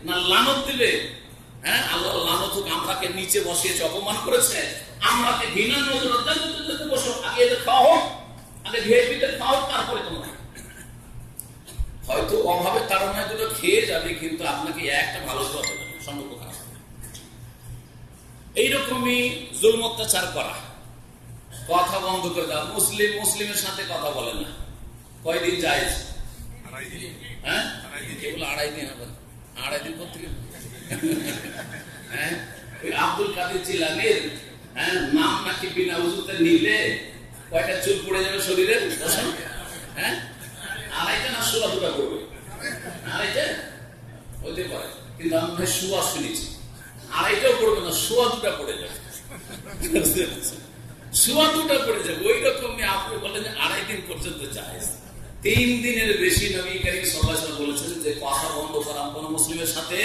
না লানত দিবে? আল্লাহ লানত হোক, আমরাকে নিচে বসিয়েছে, অপমান করেছে, আমরাকে ঘৃণা নজর বসো, আগে এদের খাওয়া হোক, আগে ভিআইপিদের খাওয়া হোক, তারপরে তোমরা। হয়তো অভাবে তাড়নায় দুটো খেয়ে যাবে, কিন্তু আপনাকে একটা ভালো হবে না, সম্পর্ক খারাপ হবে। এইরকমই জুলম অত্যাচার করা, কথা বন্ধ করে দেওয়া। মুসলিম মুসলিমের সাথে কথা বলে না, কয়দিন যায়? 2.5 দিন হবে, 2.5 দিন করতে গেলে আব্দুল কাদের জিলানীর নাম নাকি বিনা উজুতে নিলে কয়টা চুল পড়ে যাবে শরীরের? 2.5টা না 16টা করবে, 2.5টা হতে পারে, কিন্তু আমি শুয়া শুনেছি 2.5টাও করবে না, 2.5টা পড়ে যাবে, 2.5টা পড়ে যাবে। ওই রকমই আপনি বলেন যে 2.5 দিন পর্যন্ত যায়, 3 দিনের বেশি নবী করিম সাল্লাল্লাহু আলাইহি ওয়াসাল্লাম বলেছেন যে কথা বন্ধ করা কোন মুসলিমের সাথে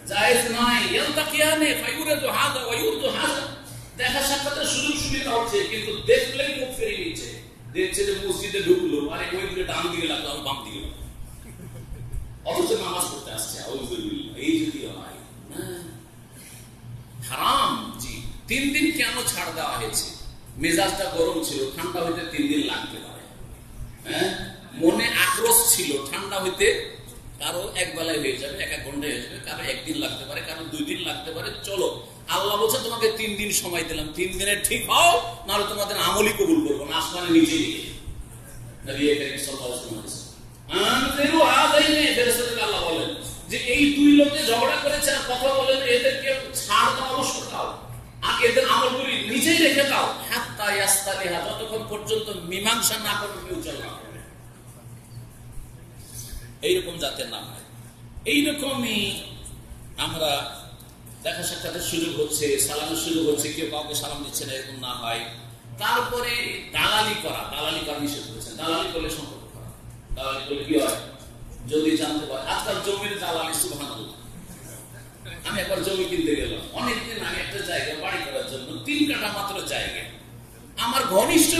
জায়েজ নয়। ইয়ালতাকিয়ানে ফায়ুরাদু হাযা ওয়া ইউরদু হাযা, দেখা সাক্ষাতের সুযোগ সুবিধা হচ্ছে, কিন্তু দেখলেই মুখ ফিরিয়ে নিচ্ছে, দেখছে যে মসজিদে ঢুকলো, আরে ওই দিকে ডান দিকে লাগলো, আমি বাম দিকে লাগলো, অথচ নামাজ পড়তে আসছে। এই যদি হয় হারাম। জি, 3 দিন কেন ছাড় দেওয়া হয়েছে? মেজাজটা গরম ছিল, ঠান্ডা হইতে 3 দিন লাগতে পারে। হ্যাঁ, মনে আক্রোশ ছিল, ঠান্ডা হইতে কারো এক বেলায় হয়ে যাবে, 1 ঘন্টায় হয়ে যাবে, কারো 1 দিন লাগতে পারে, কারো 2 দিন লাগতে পারে। চলো, আল্লাহ বলছে তোমাকে 3 দিন সময় দিলাম, 3 দিনে ঠিক হও, নাহলে তোমাদের আমলই কবুল করবো না। আসমানে নিচেই দিকে আল্লাহ বলেন যে এই 2 লোকে ঝগড়া করেছে আর কথা বলেন, এদেরকে ছাড় দাও, অবশ্য দাও, আর এদের আমলগুলি নিজেই রেখে দাও, হাত্তা ইয়াস্তালিহা, যতক্ষণ পর্যন্ত মীমাংসা না করবে কেউ চলে না। এইরকম যাতে না হয়, এইরকমই আমরা দেখা সাক্ষাতের সুযোগ হচ্ছে, সালামের সুযোগ হচ্ছে, কেউ কাউকে সালাম দিচ্ছে না, এরকম না হয়। তারপরে দালালি করা নিষেধ করেছেন। দালালি করলে সম্পর্ক খারাপ। দালালি করলে কি হয়? যদি জানতে পারে, আজকাল জমির দালালি, সুবহানাল্লাহ। আমি একবার জমি কিনতে গেলাম অনেকদিন আগে একটা জায়গা বাড়ি করার জন্য, 3 কাঠা মাত্র জায়গা। আমার ঘনিষ্ঠ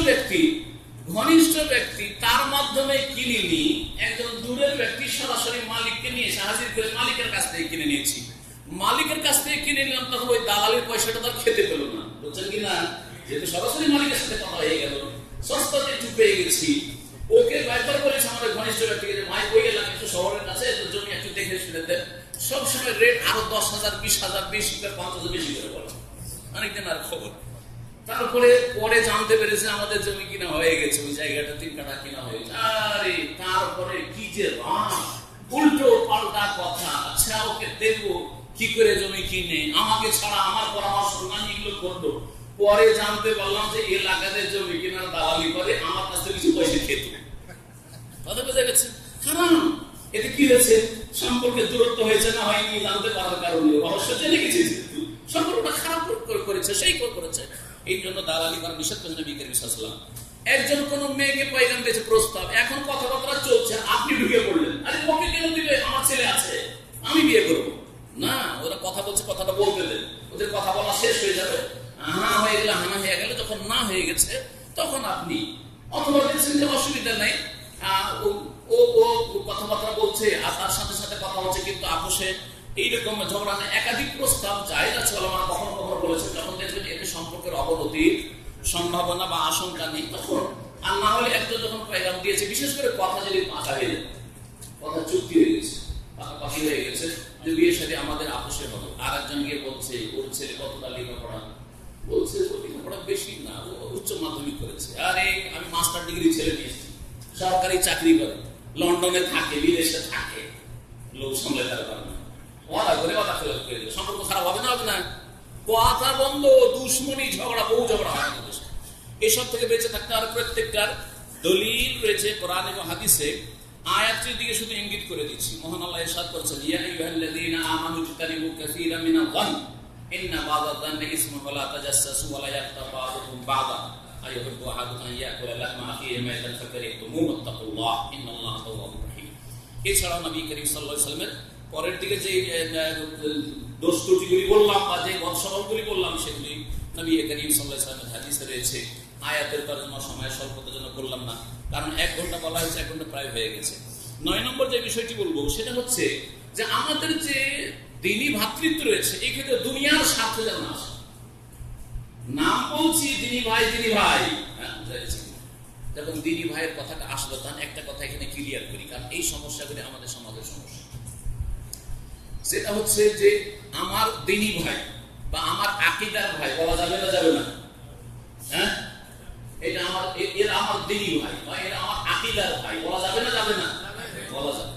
ব্যক্তি তার মাধ্যমে কিনিনি, একজন দূরের ব্যক্তি সরাসরি মালিককে নিয়ে হাজির করে মালিকের কাছ থেকে কিনে নিয়েছি। মালিকের কাছ থেকে কিনে নিলাম, তখন ওই দালালের পয়সাটা তার খেতে পেল না, বুঝছেন কিনা? যেহেতু সরাসরি মালিকের সাথে কথা হয়ে গেল, সস্তাতে একটু পেয়ে গেছি। ওকে ব্যাপার করেছে আমাদের ঘনিষ্ঠ ব্যক্তিকে, যে ভাই ওই এলাকা একটু শহরের কাছে, জমি একটু দেখে শুনে দেন। সবসময় রেট আরো 10,000, 20,000 বেশি করে, 5,000 বেশি করে বলে। অনেকদিন আর খবর। তারপরে পরে জানতে পেরেছে আমাদের জমি কিনা হয়ে গেছে, ওই জায়গাটা 3 কাঠা কিনা হয়েছে। আরে তারপরে কি যে রাগ, উল্টো পাল্টা কথা। আচ্ছা, ওকে দেখবো কি করে জমি কিনে, আমাকে ছাড়া আমার পরামর্শ না এগুলো করলো। পরে জানতে পারলাম যে এলাকাতে জমি কেনার দালালি করে, আমার কাছ থেকে কিছু পয়সা খেত। কথা বোঝা গেছে? কারণ এতে কি হয়েছে? সম্পর্কে দূরত্ব হয়েছে না হয়নি জানতে পারার কারণে, রহস্য জেনে গেছে, সম্পর্কটা খারাপ করেছে, সেই করেছে। এই জন্য দালালি করা নিষেধ করেছেন নবী করিম সাল্লাল্লাহু আলাইহি ওয়াসাল্লাম। একজন কোন মেয়েকে পয়গাম দিয়েছে, প্রস্তাব, এখন কথাবার্তা চলছে, আপনি ঢুকে পড়লেন, আরে ওকে কেন দিবে, আমার ছেলে আছে, আমি বিয়ে করবো না। ওরা কথা বলছে, কথাটা বলতে দেন, ওদের কথা বলা শেষ হয়ে যাবে। হা হয়ে গেলে, হানা হয়ে গেলে, যখন না হয়ে গেছে তখন আপনি অথবা দেখছেন যে অসুবিধা নেই, ও কথাবার্তা বলছে আর তার সাথে সাথে কথা হচ্ছে, কিন্তু আপোষে এইরকম ঝগড়া নেই। একাধিক প্রস্তাব জায়েজ আছে, ওলামা কখনো কখনো বলেছেন, যখন দেখবেন এতে সম্পর্কের অবনতির সম্ভাবনা বা আশঙ্কা নেই তখন। আর না হলে একজন যখন পয়গাম দিয়েছে, বিশেষ করে কথা যদি পাকা হয়ে যায়, কথা চুক্তি হয়ে গেছে, পাকাপাকি হয়ে গেছে যে বিয়ের সাথে আমাদের আপোষে হবে, আর একজন গিয়ে বলছে ওর ছেলে কতটা লেখাপড়া, বলছে লেখাপড়া বেশি না, ও উচ্চ মাধ্যমিক করেছে, আরে আমি মাস্টার ডিগ্রি ছেলে নিয়েছি, সরকারি চাকরি করে, লন্ডনে থাকে, বিদেশে থাকে, লোক সামলে তার কারণে ওয়াদা করে সম্পর্ক খারাপ হবে না? হবে না? কথা বন্ধ, দুশ্মনী, ঝগড়া, বহু ঝগড়া হয় আমাদের দেশে। এসব থেকে বেঁচে থাকতে আর প্রত্যেকটার দলিল রয়েছে কোরআন এবং হাদিসে। আয়াতটির দিকে শুধু ইঙ্গিত করে দিচ্ছি। মহান আল্লাহ ইরশাদ করেছেন, ইয়া আইয়ুহাল্লাযীনা আমানু ইজতানিবু কাসীরাম মিনাল যান ইন্না বা'দাল যাননি ইসমুন ওয়া লা তাজাসসু ওয়া লা ইয়াগতাব বা'দুকুম বা'দান আইয়ুহিব্বু আহাদুকুম আন ইয়াকুলা লাহমা আখিহি মাইতান ফাকারিহতুমু ওয়াত্তাকুল্লাহ ইন্নাল্লাহা তাওয়াবুর রাহিম। এছাড়াও নবী করিম সাল্লাল্লাহু আলাইহি ওয়াসাল্লামের পরের দিকে যে দোষ ত্রুটিগুলি বললাম বা যে বদস্বভাবগুলি বললাম, সেগুলি নবী করিম সাল্লাল্লাহু আলাইহি ওয়াসাল্লামের হাদিসে রয়েছে। আয়াতের তরজমা সময় স্বল্পতার জন্য করলাম না, কারণ 1 ঘন্টা বলা হয়েছে, 1 ঘন্টা প্রায় হয়ে গেছে। 9 নম্বর যে বিষয়টি বলবো সেটা হচ্ছে যে আমাদের যে দ্বীনি ভ্রাতৃত্ব রয়েছে, এই ক্ষেত্রে দুনিয়ার স্বার্থ যেন না আসে। নাম বলছি দ্বীনি ভাই, হ্যাঁ, যখন দ্বীনি ভাইয়ের কথাটা আসলো, তখন একটা কথা এখানে ক্লিয়ার করি, কারণ এই সমস্যাগুলি আমাদের সমাজের সমস্যা। সেটা হচ্ছে যে আমার দ্বীনি ভাই বা আমার আকীদার ভাই বলা যাবে না? যাবে না? হ্যাঁ, এটা এরা আমার দ্বীনি ভাই বা এরা আমার আকীদার ভাই বলা যাবে না? যাবে না? বলা যাবে।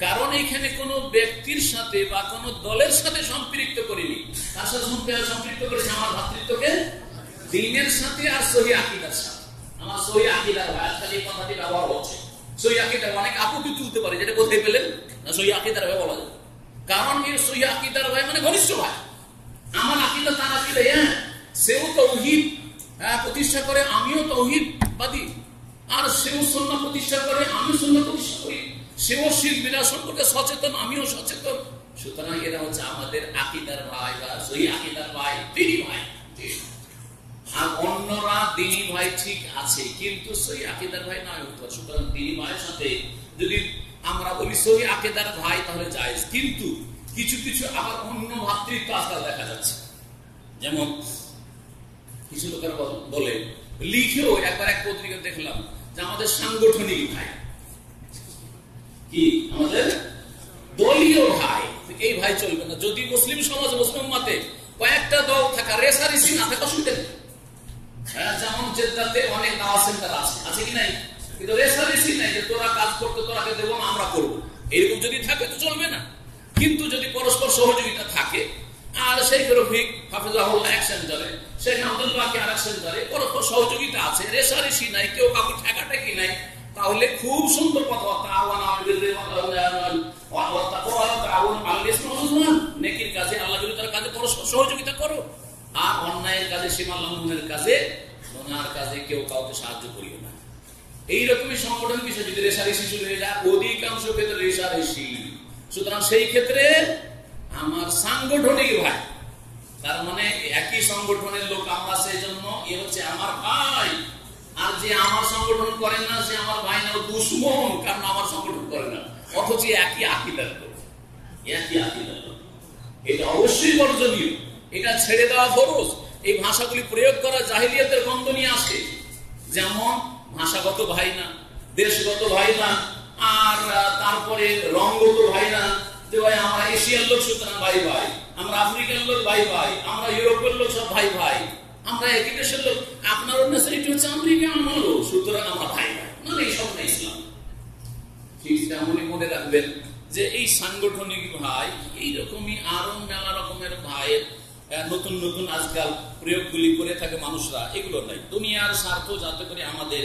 কারণ এখানে কোন ব্যক্তির সাথে বা কোন দলের সাথে সম্পৃক্ত করিনি। তার সাথে সম্পৃক্ত করেছে আমার ভ্রাতৃত্বকে দ্বীনের সাথে আর সহিহ আকীদার সাথে। আমার সহিহ আকীদার ভাই, আজকাল এই কথাটি ব্যবহার হচ্ছে। সহিহ আকীদার অনেক আপত্তি তুলতে পারে, যেটা কোথায় পেলেন না, সহিহ আকীদার ভাই বলা যায়। কারণ এর সহিহ আকীদার ভাই মানে ঘনিষ্ঠ ভাই। আমার আকীদা তার আকীদা, সেও তাওহীদ প্রতিষ্ঠা করে, আমিও তাওহীদবাদী, আর সেও সুন্নাহ প্রতিষ্ঠা করে, আমিও সুন্নাহ প্রতিষ্ঠা করি, সেও শিরক বিদআত সম্পর্কে সচেতন, আমিও সচেতন। সুতরাং এরা হচ্ছে আমাদের আকীদার ভাই বা সহিহ আকীদার ভাই, তিনি ভাই। আর অন্যরা দিনী ভাই ঠিক আছে কিন্তু সহি আকীদার ভাই নয় হতে পারে। সুতরাং দিনী ভাইয়ের সাথে যদি আমরা বলি সহি আকীদার ভাই তাহলে জায়েজ, কিন্তু কিছু কিছু আবার অন্য ভাতৃত্ব আজকাল দেখা যাচ্ছে। যেমন কিছু লোকেরা বলে, লিখেও একবার এক পত্রিকা দেখলাম যে আমাদের সাংগঠনিক ভাই, কি আমাদের দলীয় ভাই, এই ভাই চলবে না। যদি মুসলিম সমাজ মুসলিম মতে কয়েকটা দল থাকা, রেসারেসি না থাকা অসুবিধা নেই। যেমন জেদ্দাতে অনেক দাওয়াত সেন্টার আছে কি নাই, কিন্তু রেসারেসি নাই যে তোরা কাজ করতে তোরাকে দেবো না আমরা করবো, এরকম যদি থাকে তো চলবে না। কিন্তু যদি পরস্পর সহযোগিতা থাকে, আর সেই রফিক হাফিজাহুল্লাহ এক সেন্টারে, সেই আব্দুল বাকি আরেক সেন্টারে, পরস্পর সহযোগিতা আছে, রেসারেসি নাই, কেউ কাউকে ঠেকাঠেকি নাই, তাহলে খুব সুন্দর কথাবার্তা। নেকির কাজে, আল্লাহ বিরুদ্ধের কাজে পরস্পর সহযোগিতা করো, আর অন্যায়ের কাজে, সীমা লঙ্ঘনের কাজে, গুনার কাজে কেউ কাউকে সাহায্য করিও না। এইরকমই সংগঠন বিষয় যদি রেসারেসি শুরু হয়ে যায়, অধিকাংশ ক্ষেত্রে রেসারেসি। সুতরাং সেই ক্ষেত্রে আমার সাংগঠনিক ভাই, তার মানে একই সংগঠনের লোক আমরা, সেই জন্য এ হচ্ছে আমার ভাই। আর যে আমার সংগঠন করে না সে আমার ভাই না, দুশ্মন, কারণ আমার সংগঠন করে না, অথচ একই আকীদার লোক, একই আকীদার লোক। এটা অবশ্যই বর্জনীয়, এটা ছেড়ে দেওয়া ফরজ। এই ভাষাগুলি প্রয়োগ করা জাহিলিয়াতের গন্ধ নিয়ে আসে। যেমন ভাষাগত ভাই না, দেশগত ভাই না, আর তারপরে রঙগত ভাই না, যে ভাই আমরা এশিয়ার লোক সুতরাং ভাই ভাই, আমরা আফ্রিকার লোক ভাই ভাই, আমরা ইউরোপের লোক সব ভাই ভাই, আমরা একই দেশের লোক, আপনার নেশারিটি হচ্ছে আমেরিকা, আমারও, সুতরাং আমরা ভাই ভাই, মানে এইসব না ইসলাম। ঠিক তেমনই মনে রাখবেন যে এই সাংগঠনিক ভাই, এইরকমই আরো মেলা রকমের ভাইয়ের নতুন নতুন আজকাল প্রয়োগগুলি করে থাকে মানুষরা, এগুলো নাই। দুনিয়ার স্বার্থ যাতে করে আমাদের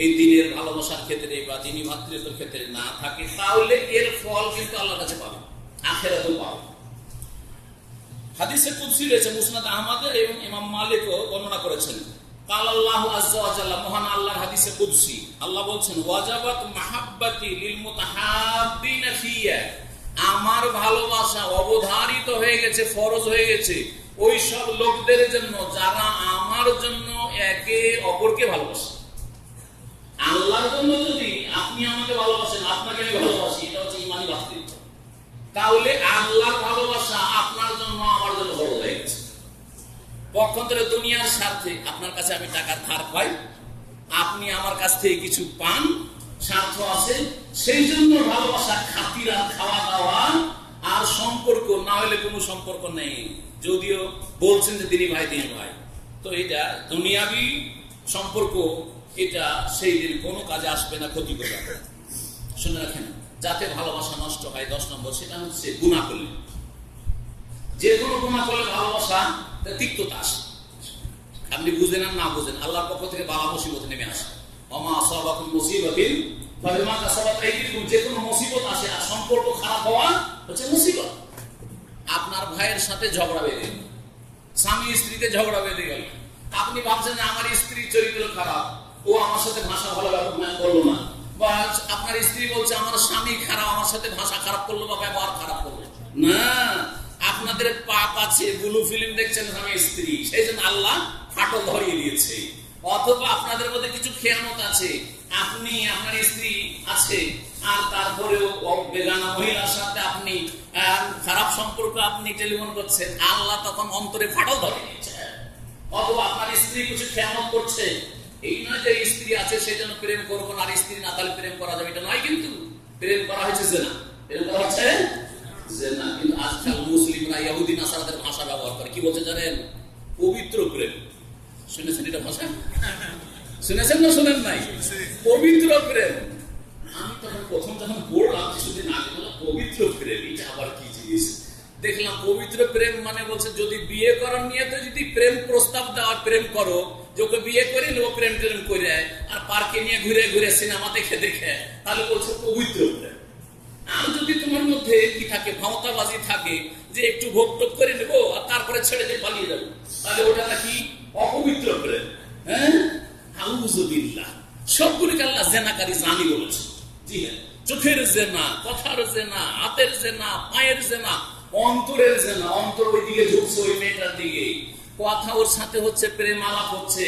এই দিনের ভালোবাসার ক্ষেত্রে বা দিনী ভাতৃত্বের ক্ষেত্রে না থাকে, তাহলে এর ফল কিন্তু আল্লাহর কাছে পাবে, আখিরাতেও পাবে। হাদিসে কুদসি রয়েছে, মুসনাদ আহমদ এবং ইমাম মালিকও বর্ণনা করেছেন। কাল আল্লাহু আযজা ওয়া জাল্লা, মহান আল্লাহর হাদিসে কুদসি, আল্লাহ বলছেন, ওয়াজাবাত মাহাব্বাতি লিল মুতাহাব্বিনা ফিয়া, আমার ভালোবাসা অবধারিত হয়ে গেছে, ফরজ হয়ে গেছে ওই সব লোকদের জন্য যারা আমার জন্য একে অপরকে ভালোবাসে। আল্লাহর জন্য যদি আপনি আমাকে ভালোবাসেন, আপনাকে আমি ভালোবাসি, এটা হচ্ছে ইমানি ভাতৃত্ব। তাহলে আল্লাহর ভালোবাসা আপনার জন্য আমার জন্য বড় হয়ে গেছে। পক্ষান্তরে দুনিয়ার স্বার্থে আপনার কাছে আমি টাকার ধার পাই, আপনি আমার কাছ থেকে কিছু পান, স্বার্থ আছে, সেই জন্য ভালোবাসা, খাতির আর খাওয়া দাওয়া আর সম্পর্ক, না হলে কোনো সম্পর্ক নেই। যদিও বলছেন যে দিনী ভাই দিনী ভাই, তো এটা দুনিয়াবি সম্পর্ক, এটা সেই দিন কোনো কাজে আসবে না, ক্ষতি করবে। শুনে রাখেন, যাতে ভালোবাসা নষ্ট হয় 10 নম্বর, সেটা হচ্ছে গুনাহ করলে। যে কোনো গুনাহ করলে ভালোবাসা তিক্ততা আসে। আপনি বুঝেন আর না বুঝেন, আল্লাহর পক্ষ থেকে বালা মুসিবত নেমে আসে। ওমা আসাবাকুম মুসিবাতিন ফাবিমা কাসাবাত আইদিকুম, যে কোনো মুসিবত আসে, আর সম্পর্ক খারাপ হওয়া হচ্ছে মুসিবত। আপনার ভাইয়ের সাথে ঝগড়া বেঁধে গেল, স্বামী স্ত্রীতে ঝগড়া বেঁধে গেল, আপনি ভাবছেন যে আমার স্ত্রীর চরিত্র খারাপ, ও আমার সাথে ভাষা ভালো ব্যবহার করলো না, বা আপনার স্ত্রী বলছে আমার স্বামী খারাপ, আমার সাথে ভাষা খারাপ করলো বা ব্যবহার খারাপ করলো না, আপনাদের পাপ আছে, ব্লু ফিল্ম দেখছেন স্বামী স্ত্রী, সেই জন্য আল্লাহ ফাটল ধরিয়ে দিয়েছে। অথবা আপনাদের মধ্যে কিছু খেয়ানত আছে, আপনি, আপনার স্ত্রী আছে, আর তারপরেও বেগানা মহিলার সাথে আপনি খারাপ সম্পর্ক, আপনি টেলিফোন করছেন, আল্লাহ তখন অন্তরে ফাটল ধরে দিয়েছে। অথবা আপনার স্ত্রী কিছু খেয়ানত করছে, এই নয় যে স্ত্রী আছে সেই জন্য প্রেম করবো না, আর স্ত্রী না তাহলে প্রেম করা যাবে, এটা নয়। কিন্তু প্রেম করা হয়েছে জেনা, প্রেম করা হচ্ছে জেনা। কিন্তু আজকাল মুসলিমরা ইহুদি নাসারাদের ভাষা ব্যবহার করে, কি বলছে জানেন? পবিত্র প্রেম। শুনেছেন এটা ভাষা? শুনেছেন না শুনেন নাই? পবিত্র প্রেম। আমি তখন প্রথম যখন পড়লাম কিছুদিন আগে, বললাম পবিত্র প্রেম, এটা আবার কি জিনিস? দেখলাম পবিত্র প্রেম মানে বলছে যদি বিয়ে করার নিয়তে যদি প্রেম প্রস্তাব দেওয়ার প্রেম করো, যে ওকে বিয়ে করে নেবো, প্রেম প্রেম করে, আর পার্কে নিয়ে ঘুরে ঘুরে সিনেমা দেখে দেখে, তাহলে বলছে পবিত্র প্রেম। আর যদি তোমার মধ্যে কি থাকে, ক্ষমতাবাজি থাকে, যে একটু ভোগ টোগ করে নেবো আর তারপরে ছেড়ে দিয়ে পালিয়ে যাবো, তাহলে ওটা নাকি অপবিত্র প্রেম। হ্যাঁ, আউযুবিল্লাহ। সবগুলিকে আল্লাহ জেনাকারী জানি বলেছে। জি হ্যাঁ, চোখের জেনা, কথার জেনা, হাতের জেনা, পায়ের জেনা, অন্তরের জেনা। অন্তর ওই দিকে ঝুঁকছে, ওই মেয়েটার দিকে, কথা ওর সাথে হচ্ছে, প্রেম আলাপ হচ্ছে,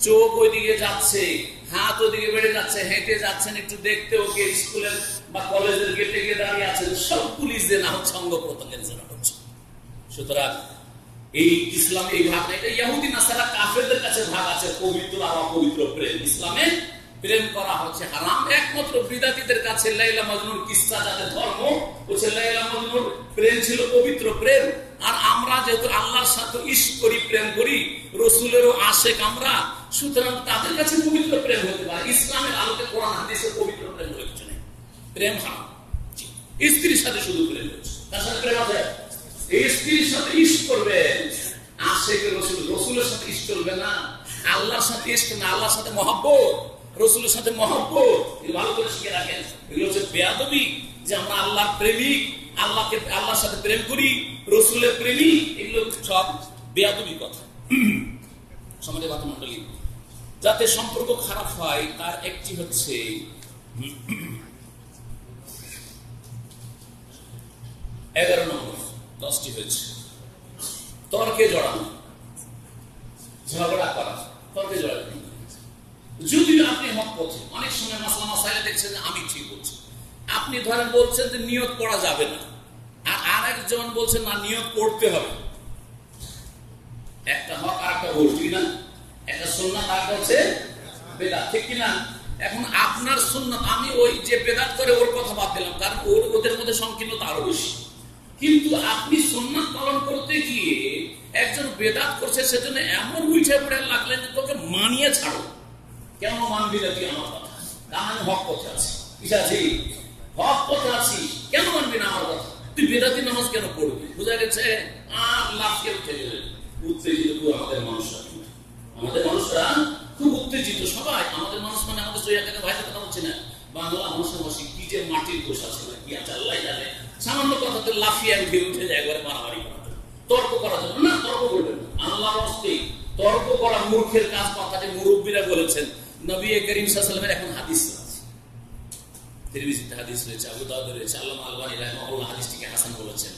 চোখ ওইদিকে যাচ্ছে, হাত ওদিকে বেড়ে যাচ্ছে, হেঁটে যাচ্ছেন, একটু দেখতে ওকে স্কুলের বা কলেজের গেটে গিয়ে দাঁড়িয়ে আছেন, সব পুলিশ দিয়ে না হচ্ছে অঙ্গ প্রত্যঙ্গের জন্য হচ্ছে। সুতরাং এই ইসলাম এই ভাগ না, এটা ইহুদি নাসারা কাফেরদের কাছে ভাগ আছে পবিত্র আর অপবিত্র প্রেম। ইসলামে প্রেম করা হচ্ছে হারাম। একমাত্র বিদাতীদের কাছে লাইলা মজনুর কিসসা, যাদের ধর্ম হচ্ছে লাইলা মজনুর প্রেম ছিল পবিত্র প্রেম। আর আমরা যেহেতু আল্লাহর সাথে ইশক করি, প্রেম করি, রসুলেরও আশেক আমরা, সুতরাং তাদের কাছে পবিত্র প্রেম হতে পারে। ইসলামের আলোকে কোরআন হাদিসে পবিত্র প্রেম বলে কিছু নেই, প্রেম হারাম। স্ত্রীর সাথে শুধু প্রেম হচ্ছে, তার সাথে প্রেম আছে, স্ত্রীর সাথে ইশক করবে, আশেক রসুল, রসুলের সাথে ইশক চলবে না, আল্লাহর সাথে ইশক না, আল্লাহর সাথে মহব্বত, রসুলের সাথে মহব্বত, ভালো করে শিখে রাখেন। এগুলো হচ্ছে বেয়াদবি, যে আমরা আল্লাহর প্রেমিক, আল্লাহকে আল্লাহর সাথে প্রেম করি, রসুলের প্রেমিক, এগুলো সব বেয়াদবি কথা। সমাজে বাতমণ্ডলী যাতে সম্পর্ক খারাপ হয় তার একটি হচ্ছে 11 নম্বর, 10টি হয়েছে তর্কে জড়ানো, ঝগড়া করা, তর্কে জড়ানো। যদিও আপনি হক পথে, অনেক সময় মাসলা মাসাইলে দেখছেন যে আমি ঠিক বলছি, আপনি ধরেন বলছেন যে নিয়ত পড়া যাবে না, আর আরেকজন বলছেন না নিয়ত পড়তে হবে। একটা হক আর একটা ভুল, ঠিক না? একটা সুন্নাত আর একটা হচ্ছে বেদাত, ঠিক কিনা? এখন আপনার সুন্নাত, আমি ওই যে বেদাত করে ওর কথা বাদ দিলাম, কারণ ওদের মধ্যে সংকীর্ণতা আরো বেশি। কিন্তু আপনি সুন্নাত পালন করতে গিয়ে একজন বেদাত করছে, সেজন্য এমন উঠে পড়ে লাগলেন যে তোকে মানিয়ে ছাড়ো। কেন মানবি না তুই আমার কথা? কারণ আমি হক পথে আছি, হক পথে আছি, কেন মানবি না আমার কথা? তুই বেদাতি নামাজ কেন পড়বি? বুঝা গেছে? আর লাফকে উঠে গেলেন। উত্তেজিত আমাদের মানুষরা খুব উত্তেজিত, সবাই আমাদের মানুষ, মানে আমাদের সৈয়াকে ভাইদের কথা বলছি না, বাংলা মানুষের কি যে মাটির বসা ছিল, কি আছে আল্লাহ জানে। সামান্য কথাতে লাফিয়ে উঠে যায়, একবারে মারামারি করার জন্য, তর্ক করার জন্য। না, তর্ক করবেন না, আল্লাহর হস্তে তর্ক করা মূর্খের কাজ। কথাটি মুরব্বীরা বলেছেন। নবী করিম সাল্লাল্লাহু আলাইহি ওয়াসাল্লামের এখন হাদিস আছে, তিরমিজিতে হাদিস রয়েছে, আবু দাউদে রয়েছে, আল্লামা আলবানী রাহিমাহুল্লাহ হাদিসটিকে হাসান বলেছেন।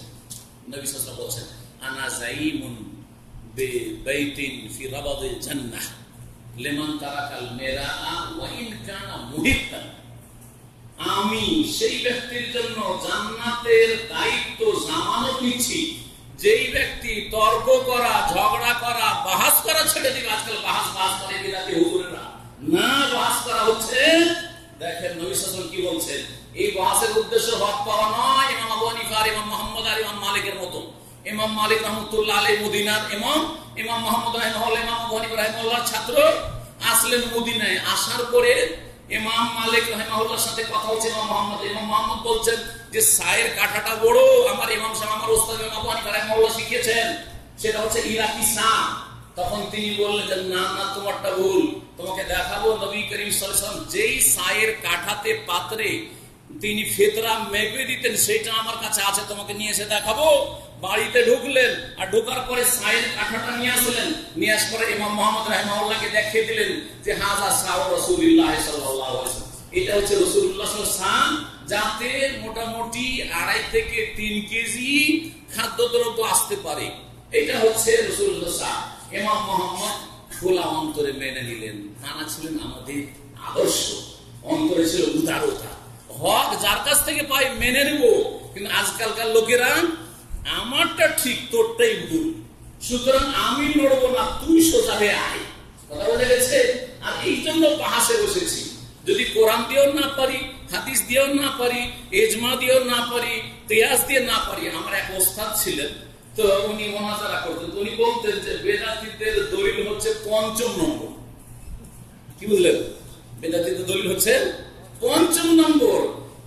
নবী সাল্লাল্লাহু আলাইহি ওয়াসাল্লাম বলেছেন, আনা যাইমুন বিবাইতিন ফি রাবাদিল জান্নাহ লিমান তারাকাল মিরাআ ওয়া ইন কানা মুহিক্কান। আমি সেই ব্যক্তির জন্য জান্নাতের দায়িত্ব জামানত নিচ্ছি, যেই ব্যক্তি তর্ক করা, ঝগড়া করা, বাহাস করা ছেড়ে দিবে। আজকাল বাহাস করে বিদাতি হুজুরেরা, না বাহাস করা হচ্ছে। দেখেন নবী সাল্লাল্লাহু আলাইহি ওয়াসাল্লাম কি বলছেন, এই বাহাসের উদ্দেশ্য হক পাওয়া নয়। ইমাম আবু হানিফা, ইমাম মুহাম্মদ আর ইমাম মালিকের মতো। ইমাম মালিক রাহমাতুল্লাহ আলাইহি মদিনার ইমাম, ইমাম মুহাম্মদ রাহিমাহুল্লাহ, ইমাম আবু হানিফা রাহিমাহুল্লাহর ছাত্র, আসলেন মদিনায়। আসার পরে ইমাম মালিক রাহিমাহুল্লাহর সাথে কথা হচ্ছে ইমাম মুহাম্মদ বলছেন যে সায়ের কাঁটাটা বড়, আমার ইমাম সাহেব, আমার ওস্তাদ ইমাম আবু হানিফা রাহিমাহুল্লাহ শিখিয়েছেন, সেটা হচ্ছে ইরাকি সা। তখন তিনি বললেন যে না না, তোমারটা ভুল, তোমাকে দেখাবো। নবী করিম সাল্লাল্লাহু আলাইহি ওয়াসাল্লাম যেই সায়ের কাঁটাতে পাত্রে তিনি ফেতরা মেপে দিতেন, সেটা আমার কাছে আছে, তোমাকে নিয়ে এসে দেখাবো। বাড়িতে ঢুকলেন, আর ঢোকার পরে সায়ের কাঁটাটা নিয়ে আসলেন। নিয়ে আসার পরে ইমাম মুহাম্মদ রাহিমাহুল্লাহকে দেখিয়ে দিলেন যে হাযা সাউ রাসূলুল্লাহ সাল্লাল্লাহু আলাইহি ওয়াসাল্লাম, এটা হচ্ছে রাসূলুল্লাহ সাল্লাল্লাহু আলাইহি ওয়াসাল্লাম, যাতে মোটামুটি 2.5 থেকে 3 কেজি খাদ্যদ্রব্য আসতে পারে। এটা হচ্ছে রাসূলুল্লাহ সাল্লাল্লাহু আলাইহি ওয়াসাল্লাম। ইমাম মুহাম্মদ খোলা অন্তরে মেনে নিলেন। তারা ছিলেন আমাদের আদর্শ, অন্তরে ছিল উদারতা। হক যার কাছ থেকে পাই মেনে নেব, কিন্তু আজকালকার লোকেরা আমারটা ঠিক, তোরটাই ভুল, সুতরাং আমি লড়বো না, তুই সোজা হয়ে আয়। কথা বোঝা গেছে? আর এই জন্য বাহাসে বসেছি। যদি কোরআন দিয়েও না পারি, হাদিস দিয়েও না পারি, ইজমা দিয়েও না পারি, কিয়াস দিয়ে না পারি। আমার এক ওস্তাদ ছিলেন, তো উনি মুনাজারা করতেন, উনি বলতেন যে বেদাতীদের দলিল হচ্ছে 5ম নম্বর। কি বুঝলেন? বেদাতীদের দলিল হচ্ছে 5ম নম্বর।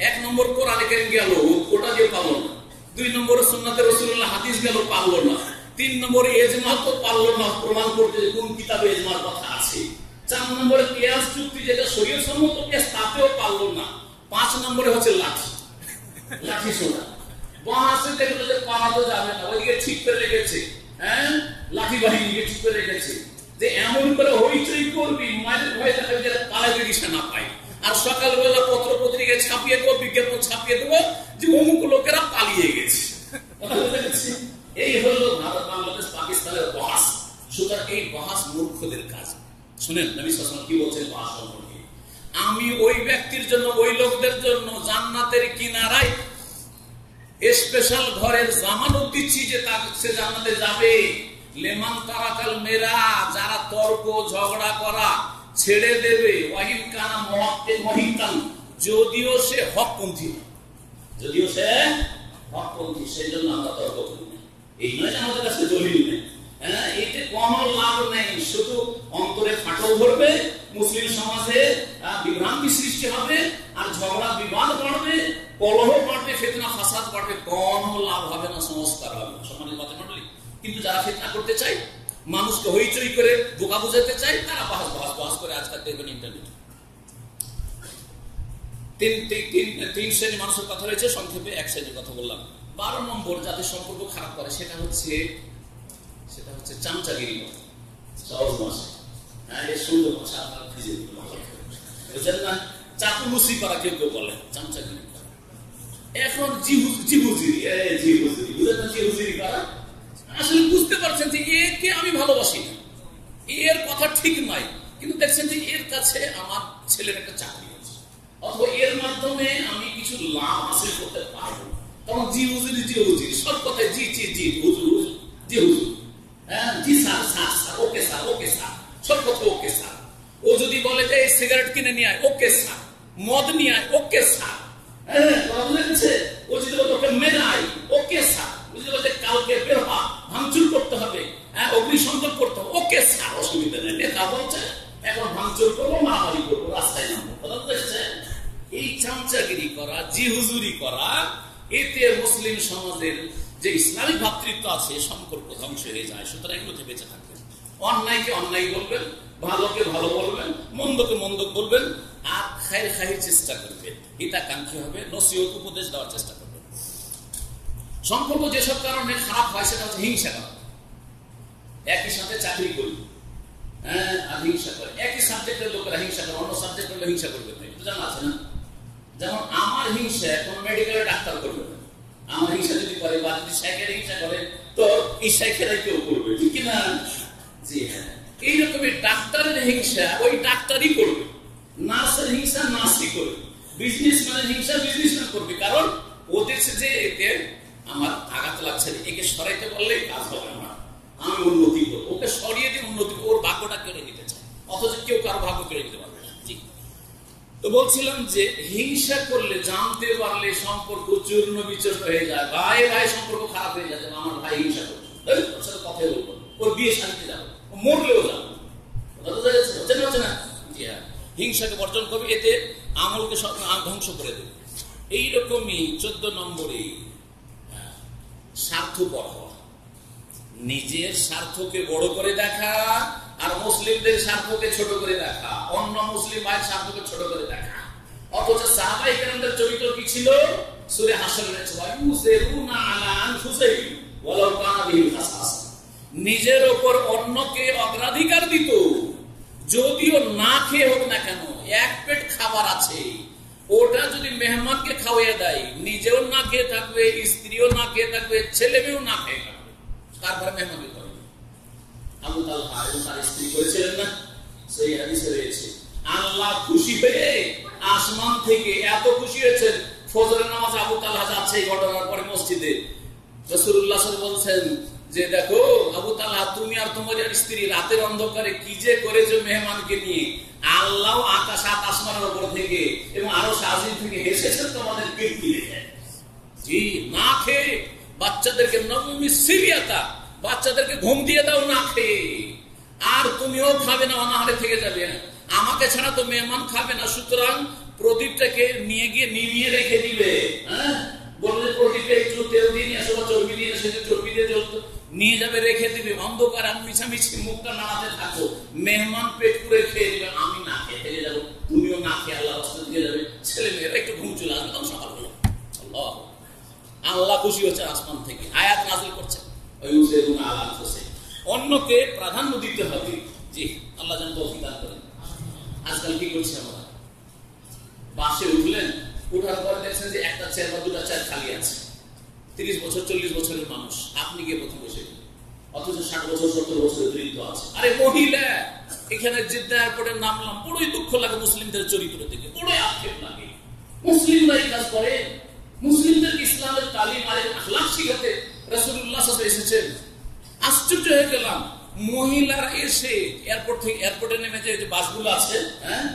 1 নম্বর কোরআনে কারীম গেল, ওটা দিয়ে পারলো না। 2 নম্বরে সুন্নাতে রাসূলুল্লাহ হাদিস গেল, পারলো না। 3 নম্বরে ইজমা তো পারলো না প্রমাণ করতে, কোন কিতাবে ইজমার কথা আছে। 4 নম্বরে কিয়াস যুক্তি, যেটা শরীয়ত সম্মত কিয়াস, তাতেও পারলো না। 5 নম্বরে হচ্ছে লাঠি সোনা। বাহাসে দেখলো যে পারা তো যাবে না, ওইদিকে ঠিক করে রেখেছে, হ্যাঁ, লাঠি বাহিনীকে ঠিক করে রেখেছে যে এমন করে হইচই করবি, মায়ের ভয় দেখাবি যে পালাইতে দিশা না পায়। আর সকালবেলা পত্র পত্রিকায় ছাপিয়ে দেবো, বিজ্ঞাপন ছাপিয়ে দেবো যে অমুক লোকেরা পালিয়ে গেছে। এই হলো ভারত, বাংলাদেশ, পাকিস্তানের বাস। শুনেন নবী সাল্লাল্লাহু আলাইহি ওয়াসাল্লাম কি বলছেন পাঁচ সম্পর্কে, আমি ওই ব্যক্তির জন্য, ওই লোকদের জন্য জান্নাতের কিনারায় স্পেশাল ঘরের জামানত দিচ্ছি যে সে জান্নাতে যাবে। লেমান তারাকাল মেরা, যারা তর্ক ঝগড়া করা ছেড়ে দেবে, ওয়াহিন কানা মহিকান, যদিও সে হকপন্থী, যদিও সে হকপন্থী, সেই জন্য আমরা তর্ক করি না। এই নয় যে আমাদের কাছে দলিল নেই, হ্যাঁ, এতে কোনো লাভ নেই, শুধু অন্তরে ফাটল ধরবে, মুসলিম সমাজে বিভ্রান্তি সৃষ্টি হবে, আর ঝগড়া বিবাদ বাড়বে, কলহ বাড়বে, ফিতনা ফাসাদ বাড়বে, কোনো লাভ হবে না, সংস্কার হবে না। সম্মানিত মণ্ডলী, কিন্তু যারা ফিতনা করতে চায়, মানুষকে হইচই করে বোকা বুঝাতে চায়, তারা বাহাস করে আজকাল দেখবেন ইন্টারনেট। তিন শ্রেণী মানুষের কথা রয়েছে, সংক্ষেপে এক শ্রেণীর কথা বললাম। 12 নম্বর যাদের সম্পর্ক খারাপ করে সেটা হচ্ছে চামচাগিরি। সহজ ভাষা, হ্যাঁ, এই সুন্দর ভাষা আপনারা খুঁজে বুঝলেন না, চাকুলুসি করা কেউ কেউ বলে, চামচাগিরি করা। এখন জিহুজিরি বুঝলেন না, জিহুজিরি করা, আসলে বুঝতে পারছেন যে একে আমি ভালোবাসি না, এর কথা ঠিক নয়, কিন্তু দেখছেন যে এর কাছে আমার ছেলের একটা চাকরি আছে, অথবা এর মাধ্যমে আমি কিছু লাভ হাসিল করতে পারবো, তখন জি হুজুরি সব কথায় জি হুজুর, হ্যাঁ, জি স্যার, ওকে স্যার, সব কথা ওকে স্যার। ও যদি বলে যে এই সিগারেট কিনে নিয়ে আয়, ওকে স্যার, মদ নিয়ে আয়, ওকে স্যার, হ্যাঁ, ও যদি ওকে মেরে আয়, ওকে স্যার, বুঝতে পারছে, কালকে বের হওয়া, ভাঙচুর করতে হবে, হ্যাঁ, অগ্নিসংযোগ করতে হবে, ওকে স্যার, অসুবিধা নেই। নেতা বলছে এখন ভাঙচুর করবো, মারামারি করবো, রাস্তায় নামবো, কথা বুঝেছে? এই চামচাগিরি করা, জি হুজুরি করা, এতে মুসলিম সমাজের যে ইসলামিক ভাতৃত্ব আছে, সম্পর্ক ধ্বংস হয়ে যায়। সুতরাং এগুলোতে বেঁচে থাকবেন, অন্যায়কে অন্যায় বলবেন, ভালোকে ভালো বলবেন, মন্দকে মন্দ বলবেন, আর খায়ের চেষ্টা করবেন, হিতাকাঙ্ক্ষী হবে, নসিহত উপদেশ দেওয়ার চেষ্টা করবেন। সম্পর্ক যেসব কারণে খারাপ হয় সেটা হচ্ছে হিংসা করা। একই সাথে চাকরি করি, হ্যাঁ, আর হিংসা করে, একই সাবজেক্টের লোকেরা হিংসা করে, অন্য সাবজেক্ট করলে হিংসা করবে না, এটা জানা আছে না? যেমন আমার হিংসা কোন মেডিকেলে ডাক্তার করবে না, আমার হিংসা যদি করে, বা যদি শাইখের হিংসা করে, তো এই শাইখেরাই কেউ করবে, ঠিক কিনা? জি হ্যাঁ, এইরকমের ডাক্তারের হিংসা ওই ডাক্তারই করবে, নার্সের হিংসা নার্সই করবে, বিজনেসম্যানের হিংসা বিজনেসম্যান করবে, কারণ ও দেখছে যে এতে আমার আঘাত লাগছে, একে সরাইতে বললে কাজ হবে না, আমি উন্নতি করবো, ওকে সরিয়ে দিয়ে উন্নতি, ওর ভাগ্যটা কেড়ে নিতে চায়, অথচ কেউ কারো ভাগ্য কেড়ে নিতে পারবে না। জি, তো বলছিলাম যে হিংসা করলে, জানতে পারলে সম্পর্ক চূর্ণ বিচূর্ণ হয়ে যায়, ভাই ভাই সম্পর্ক খারাপ হয়ে যায়। আমার ভাই হিংসা করছে, ওর সাথে কথা বলবো, ওর বিয়ে শান্তি যাবো, ও মরলেও যাবো, হচ্ছে না? জি হ্যাঁ, হিংসাকে বর্জন করবে, এতে আমলকে ধ্বংস করে দেবে। এইরকমই 14 নম্বরে স্বার্থপর হওয়া, নিজের স্বার্থকে বড় করে দেখা, আর মুসলিমদের স্বার্থকে ছোট করে দেখা, অন্য মুসলিম ভাইয়ের স্বার্থকে ছোট করে দেখা। অথচ সাহাবায়ে কেরামদের চরিত্র কি ছিল? সূরা হাশরের ওয়ায়ুসিরুনা আলা আনফুসিহিম ওয়ালাউ কানা বিহিম খাসাসা, নিজের উপর অন্যকে অগ্রাধিকার দিত, যদিও না খেয়ে হোক না কেন, এক পেট খাবার আছে, ওটা যদি মেহমানকে খাওয়াইয়া দেয়, নিজেও না খেয়ে থাকবে, স্ত্রীও না খেয়ে থাকবে, ছেলে মেয়েও না খেয়ে থাকবে, তারপরে মেহমানকে করে। আবু তালহা এবং তার স্ত্রী করেছিলেন না, সেই হাদিসে রয়েছে, আল্লাহ খুশি হয়ে আসমান থেকে এত খুশি হয়েছেন, ফজরের নামাজে আবু তালহা যাচ্ছে এই ঘটনার পরে মসজিদে, রাসূলুল্লাহ সাল্লাল্লাহু আলাইহি ওয়াসাল্লাম বলছেন যে দেখো আবু তালহা, তুমি আর তোমার স্ত্রী রাতের অন্ধকারে কি যে করেছো মেহমানকে নিয়ে, আল্লাহ আকাশ আসমানের উপর থেকে এবং আরো সাজিদ থেকে হেসেছেন তোমাদের কীর্তি দেখে। জি, না খেয়ে বাচ্চাদেরকে নবমী সিরিয়াতা, বাচ্চাদেরকে ঘুম দিয়ে দাও না খেয়ে, আর তুমিও খাবে না, অনাহারে থেকে যাবে, আমাকে ছাড়া তো মেহমান খাবে না, সুতরাং প্রদীপটাকে নিয়ে গিয়ে নিভিয়ে রেখে দিবে, হ্যাঁ, বললে প্রদীপে একটু তেল দিয়ে নিয়ে আসো, চর্বি দিয়ে এসে চর্বি দিয়ে জ্বলতো নিয়ে যাবে, রেখে দিবে, অন্ধকার আর মিছামিছি মুখটা নাড়াতে থাকো, মেহমান পেট পুরে খেয়ে দিবে, আমি না খেয়ে থেকে যাবো, তুমিও না খেয়ে আল্লাহ রাস্তায় দিয়ে যাবে, ছেলে মেয়েরা একটু ঘুম চলে আসবে, তখন সকাল হলো। আল্লাহ খুশি হচ্ছে আসমান থেকে, আয়াত নাযিল করছে, অন্যকে প্রাধান্য দিতে হবে। জি, আল্লাহ যেন তৌফিক দান করেন। আজকাল কি করছি আমরা, বাসে উঠলেন, উঠার পর দেখছেন যে একটা চেয়ার বা দুটা চেয়ার খালি আছে, 30 বছর 40 বছরের মানুষ, আপনি গিয়ে প্রথম বসে, অথচ 60 বছর 70 বছরের বৃদ্ধ আছে। আরে মহিলা, এখানে জেদ্দা এয়ারপোর্টে নামলাম, বড়ই দুঃখ লাগে মুসলিমদের চরিত্র থেকে, বড়ই আক্ষেপ লাগে। মুসলিমরা এই কাজ করে? মুসলিমদের ইসলামের তালিম আর আখলাক শিখাতে রাসূলুল্লাহ সাল্লাল্লাহু আলাইহি ওয়াসাল্লাম এসেছেন। আশ্চর্য হয়ে গেলাম, মহিলারা এসে এয়ারপোর্ট থেকে, এয়ারপোর্টে নেমে যে বাসগুলো আছে, হ্যাঁ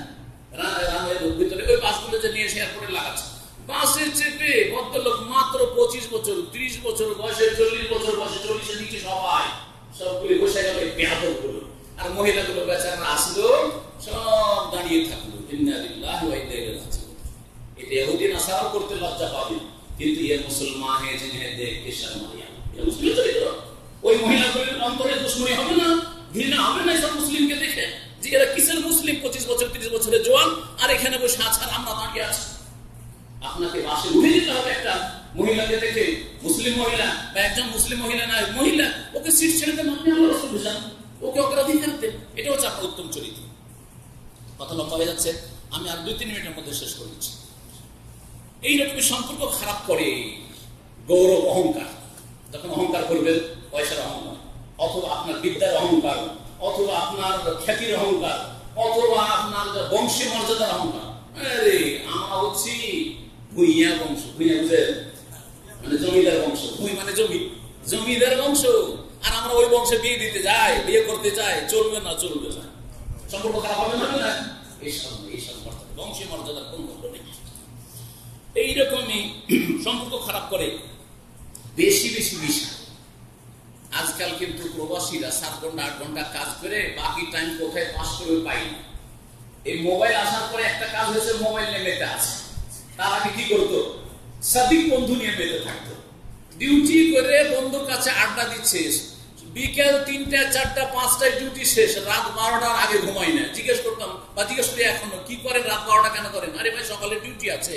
রানওয়ের ভিতরে, ওই বাসগুলো যে নিয়ে এসে এয়ারপোর্টে লাগাচ্ছে, বাসে চেপে ভদ্রলোক মাত্র 25 বছর 30 বছর বয়সে, 40 বছর বয়সে, 40-এর নিচে সবাই, সবগুলি বসে গেল বেয়াদবগুলো। আর মহিলাগুলো বেচারা আসলো, সব দাঁড়িয়ে থাকলো। ইন্না লিল্লাহি ওয়া ইন্না ইলাইহি রাজিউন। এটা ইহুদি নাসারাও করতে লজ্জা পাবে, কিন্তু ইয়ে মুসলমান হে জিনহে দেখ কে শর্ম আয়া। এটা মুসলিম চরিত্র। ওই মহিলাগুলোর অন্তরে দুশমনী হবে না, ঘৃণা হবে না সব মুসলিমকে দেখে, যে এরা কিসের মুসলিম, 25 বছর 30 বছরের জওয়ান, আর এখানে বসে আছে আর আমরা দাঁড়িয়ে আছি। আপনাকে বাসে উঠে যেতে হবে একটা মহিলাকে দেখে, মুসলিম মহিলা বা একজন মুসলিম মহিলা না মহিলা, ওকে সিট ছেড়ে দেন, আপনি আল্লাহর রাসূল বুঝান, ওকে অগ্রাধিকার দেন। এটা হচ্ছে আপনার উত্তম চরিত্র। কথা লম্বা হয়ে যাচ্ছে, আমি আর 2-3 মিনিটের মধ্যে শেষ করে দিচ্ছি। এইরকমই সম্পর্ক খারাপ করে গৌরব, অহংকার। যখন অহংকার করবেন, পয়সার অহংকার, অথবা আপনার বিদ্যার অহংকার, অথবা আপনার খ্যাতির অহংকার, অথবা আপনার বংশী মর্যাদার অহংকার। আরে আমরা হচ্ছি ভুইয়া বংশ, ভুইয়া বুঝেন মানে জমিদার বংশ, ভুই মানে জমি, জমিদার বংশ, আর আমরা ওই বংশে বিয়ে দিতে যাই, বিয়ে করতে চাই, চলবে না, চলবে না, সম্পর্ক খারাপ হবে না। এইসব বংশী মর্যাদার কোন গল্প নেই। এইরকমই সম্পর্ক খারাপ করে বেশি বেশি বিষয়। আজকাল কিন্তু প্রবাসীরা 7 ঘন্টা 8 ঘন্টা কাজ করে বাকি টাইম কোথায় পাস করে পাই না। এই মোবাইল আসার পরে একটা কাজ হয়েছে, মোবাইল নিয়ে মেতে আছে। তার আগে কি করতো? সাদিক বন্ধু নিয়ে মেতে থাকতো, ডিউটি করে বন্ধুর কাছে আড্ডা দিচ্ছে, বিকেল 3টা 4টা 5টায় ডিউটি শেষ, রাত 12টার আগে ঘুমাই না। জিজ্ঞেস করতাম বা জিজ্ঞেস করি এখনো, কি করেন রাত 12টা কেন করেন? আরে ভাই সকালে ডিউটি আছে,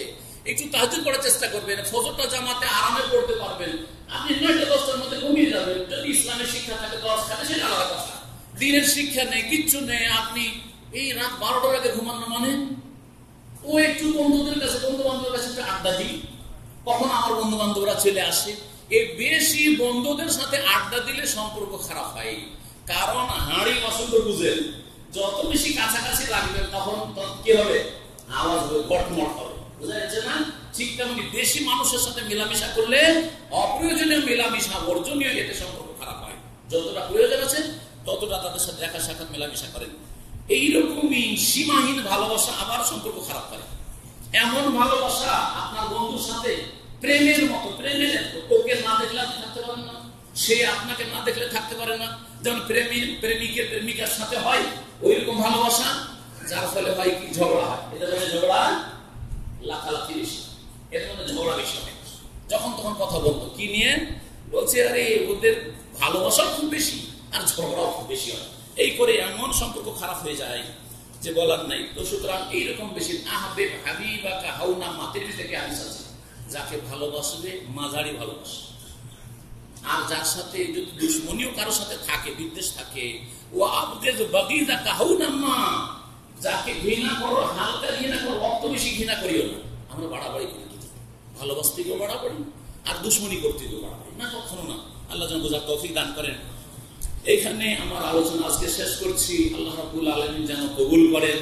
একটু তাহাজ্জুদ করার চেষ্টা করবেন, ফজরটা জামাতে আরামে পড়তে পারবেন, আপনি 9টা 10টার মধ্যে ঘুমিয়ে যাবেন। যদি ইসলামের শিক্ষা থাকে 10 খাতে সেটা আলাদা কথা, দিনের শিক্ষা নেই, কিচ্ছু নেই, আপনি এই রাত 12টার আগে ঘুমানো মানে? ও একটু বন্ধুদের কাছে, বন্ধু বান্ধবের কাছে একটু আড্ডা দিই, কখন আমার বন্ধু বান্ধবরা চলে আসে। এই বেশি বন্ধুদের সাথে আড্ডা দিলে সম্পর্ক খারাপ হয়, কারণ হাঁড়ি পছন্দ বুঝেন, যত বেশি কাছাকাছি লাগবেন তখন কি হবে? আওয়াজ হবে, কটমট হবে, বুঝা যাচ্ছে না? ঠিক তেমনি বেশি মানুষের সাথে মেলামেশা করলে অপ্রয়োজনীয় মেলামেশা বর্জনীয়, এতে সম্পর্ক খারাপ হয়। যতটা প্রয়োজন আছে ততটা তাদের সাথে দেখা সাক্ষাৎ মেলামেশা করেন। এইরকমই সীমাহীন ভালোবাসা আবার সম্পর্ক খারাপ করে। এমন ভালোবাসা আপনার বন্ধুর সাথে প্রেমের মতো, প্রেমের ওকে না দেখলে আপনি থাকতে পারেন না, সে আপনাকে না দেখলে থাকতে পারে না। যেমন প্রেমিকের প্রেমিকার সাথে হয় ওই রকম ভালোবাসা, যার ফলে হয় কি? ঝগড়া হয়। এটা মানে ঝগড়া লাফালাফি বেশি, এর মধ্যে ঝগড়া বেশি হয়। যখন তখন কথা বলতো কি নিয়ে? বলছে আরে ওদের ভালোবাসা খুব বেশি আর ঝগড়াও খুব বেশি হয়। এই করে এমন সম্পর্ক খারাপ হয়ে যায় যে বলার নাই। তো সুতরাং এইরকম বেশি আহবেব হাবিবা কাহাউনা মাতের থেকে হাদিস আছে, যাকে ভালোবাসবে মাঝারি ভালোবাসে, আর যার সাথে যদি দুশ্মনীয় কারোর সাথে থাকে, বিদ্বেষ থাকে, ও আবগেজ বাগিজা কাহাউনা মা, যাকে ঘৃণা করো হালকা ঘৃণা করো, অত বেশি ঘৃণা করিও না। আমরা বাড়াবাড়ি করি, ভালোবাসতে গিয়েও বাড়াবাড়ি আর দুশ্মনী করতে গিয়েও বাড়াবাড়ি না, কখনো না। আল্লাহ যেন বোঝার তৌফিক দান করেন। এইখানে আমার আলোচনা আজকে শেষ করছি। আল্লাহ রাব্বুল আলামিন যেন কবুল করেন,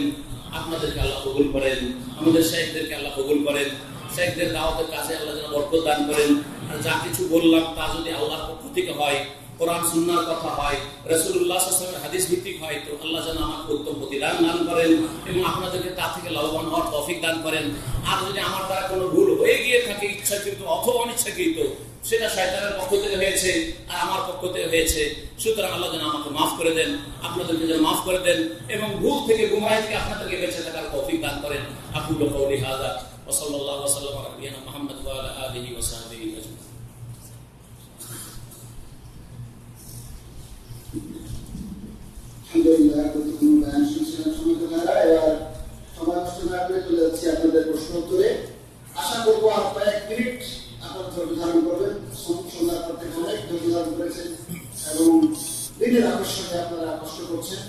আপনাদেরকে আল্লাহ কবুল করেন, আমাদের শাইখদেরকে আল্লাহ কবুল করেন, শাইখদের দাওয়াতের কাছে আল্লাহ যেন বরকত দান করেন। আর যা কিছু বললাম তা যদি আল্লাহর পক্ষ থেকে হয়, কোরআন সুন্নাহর কথা হয়, রাসূলুল্লাহ সাল্লাল্লাহু আলাইহি ওয়াসাল্লামের হাদিস ভিত্তিক হয়, তো আল্লাহ যেন আমাকে উত্তম প্রতিদান দান করেন এবং আপনাদেরকে তা থেকে লাভবান হওয়ার তৌফিক দান করেন। আর যদি আমার দ্বারা কোনো ভুল হয়ে গিয়ে থাকে, ইচ্ছাকৃত অথবা অনিচ্ছাকৃত, সেটা শয়তানের পক্ষ থেকে হয়েছে আর আমার পক্ষ থেকে হয়েছে, সুতরাং আল্লাহ যেন আমাকে মাফ করে দেন, আপনাদেরকে যেন মাফ করে দেন এবং ভুল থেকে গুমরাহি থেকে আপনাদেরকে বেঁচে থাকার তৌফিক দান করেন। আকুলু কওলি হাযা ওয়া সাল্লাল্লাহু ওয়া সাল্লাম আলা নবিয়িনা মুহাম্মদ ওয়া আলা আলিহি ওয়া সাহবিহি আজমাইন। আলহামদুলিল্লাহ, গুরুত্বপূর্ণ বয়ান শুনছিলাম সমাজেরা। এবার সময় নষ্ট না করে চলে যাচ্ছি আপনাদের প্রশ্ন উত্তরে। আশা করবো আপনারা 1 মিনিট আপনার ধৈর্য ধারণ করবেন। সন্ধ্যার পর থেকে অনেক ধৈর্য ধারণ করেছেন এবং দিনের আকর্ষণে আপনারা কষ্ট করছেন।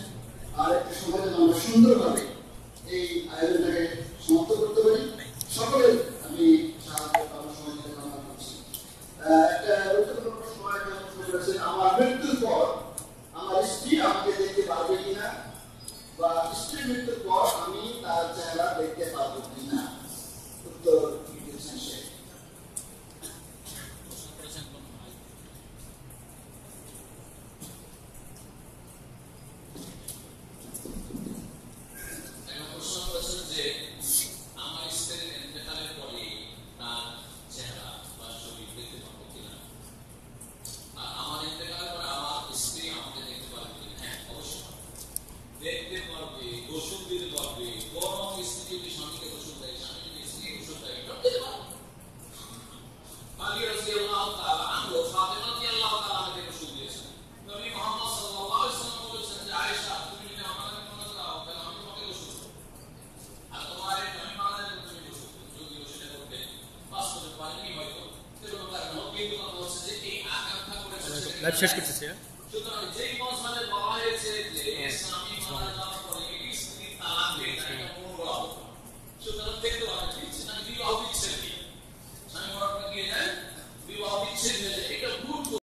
আর একটু সময় যেন আমরা সুন্দরভাবে এই আয়োজনটাকে সমাপ্ত করতে পারি, সকলের আমি সাহায্য করার সময় কামনা করছি। লাইভ শেষ করতেছি। সুতরাং যেই মজহাবে বলা হয়েছে যে ইসলামী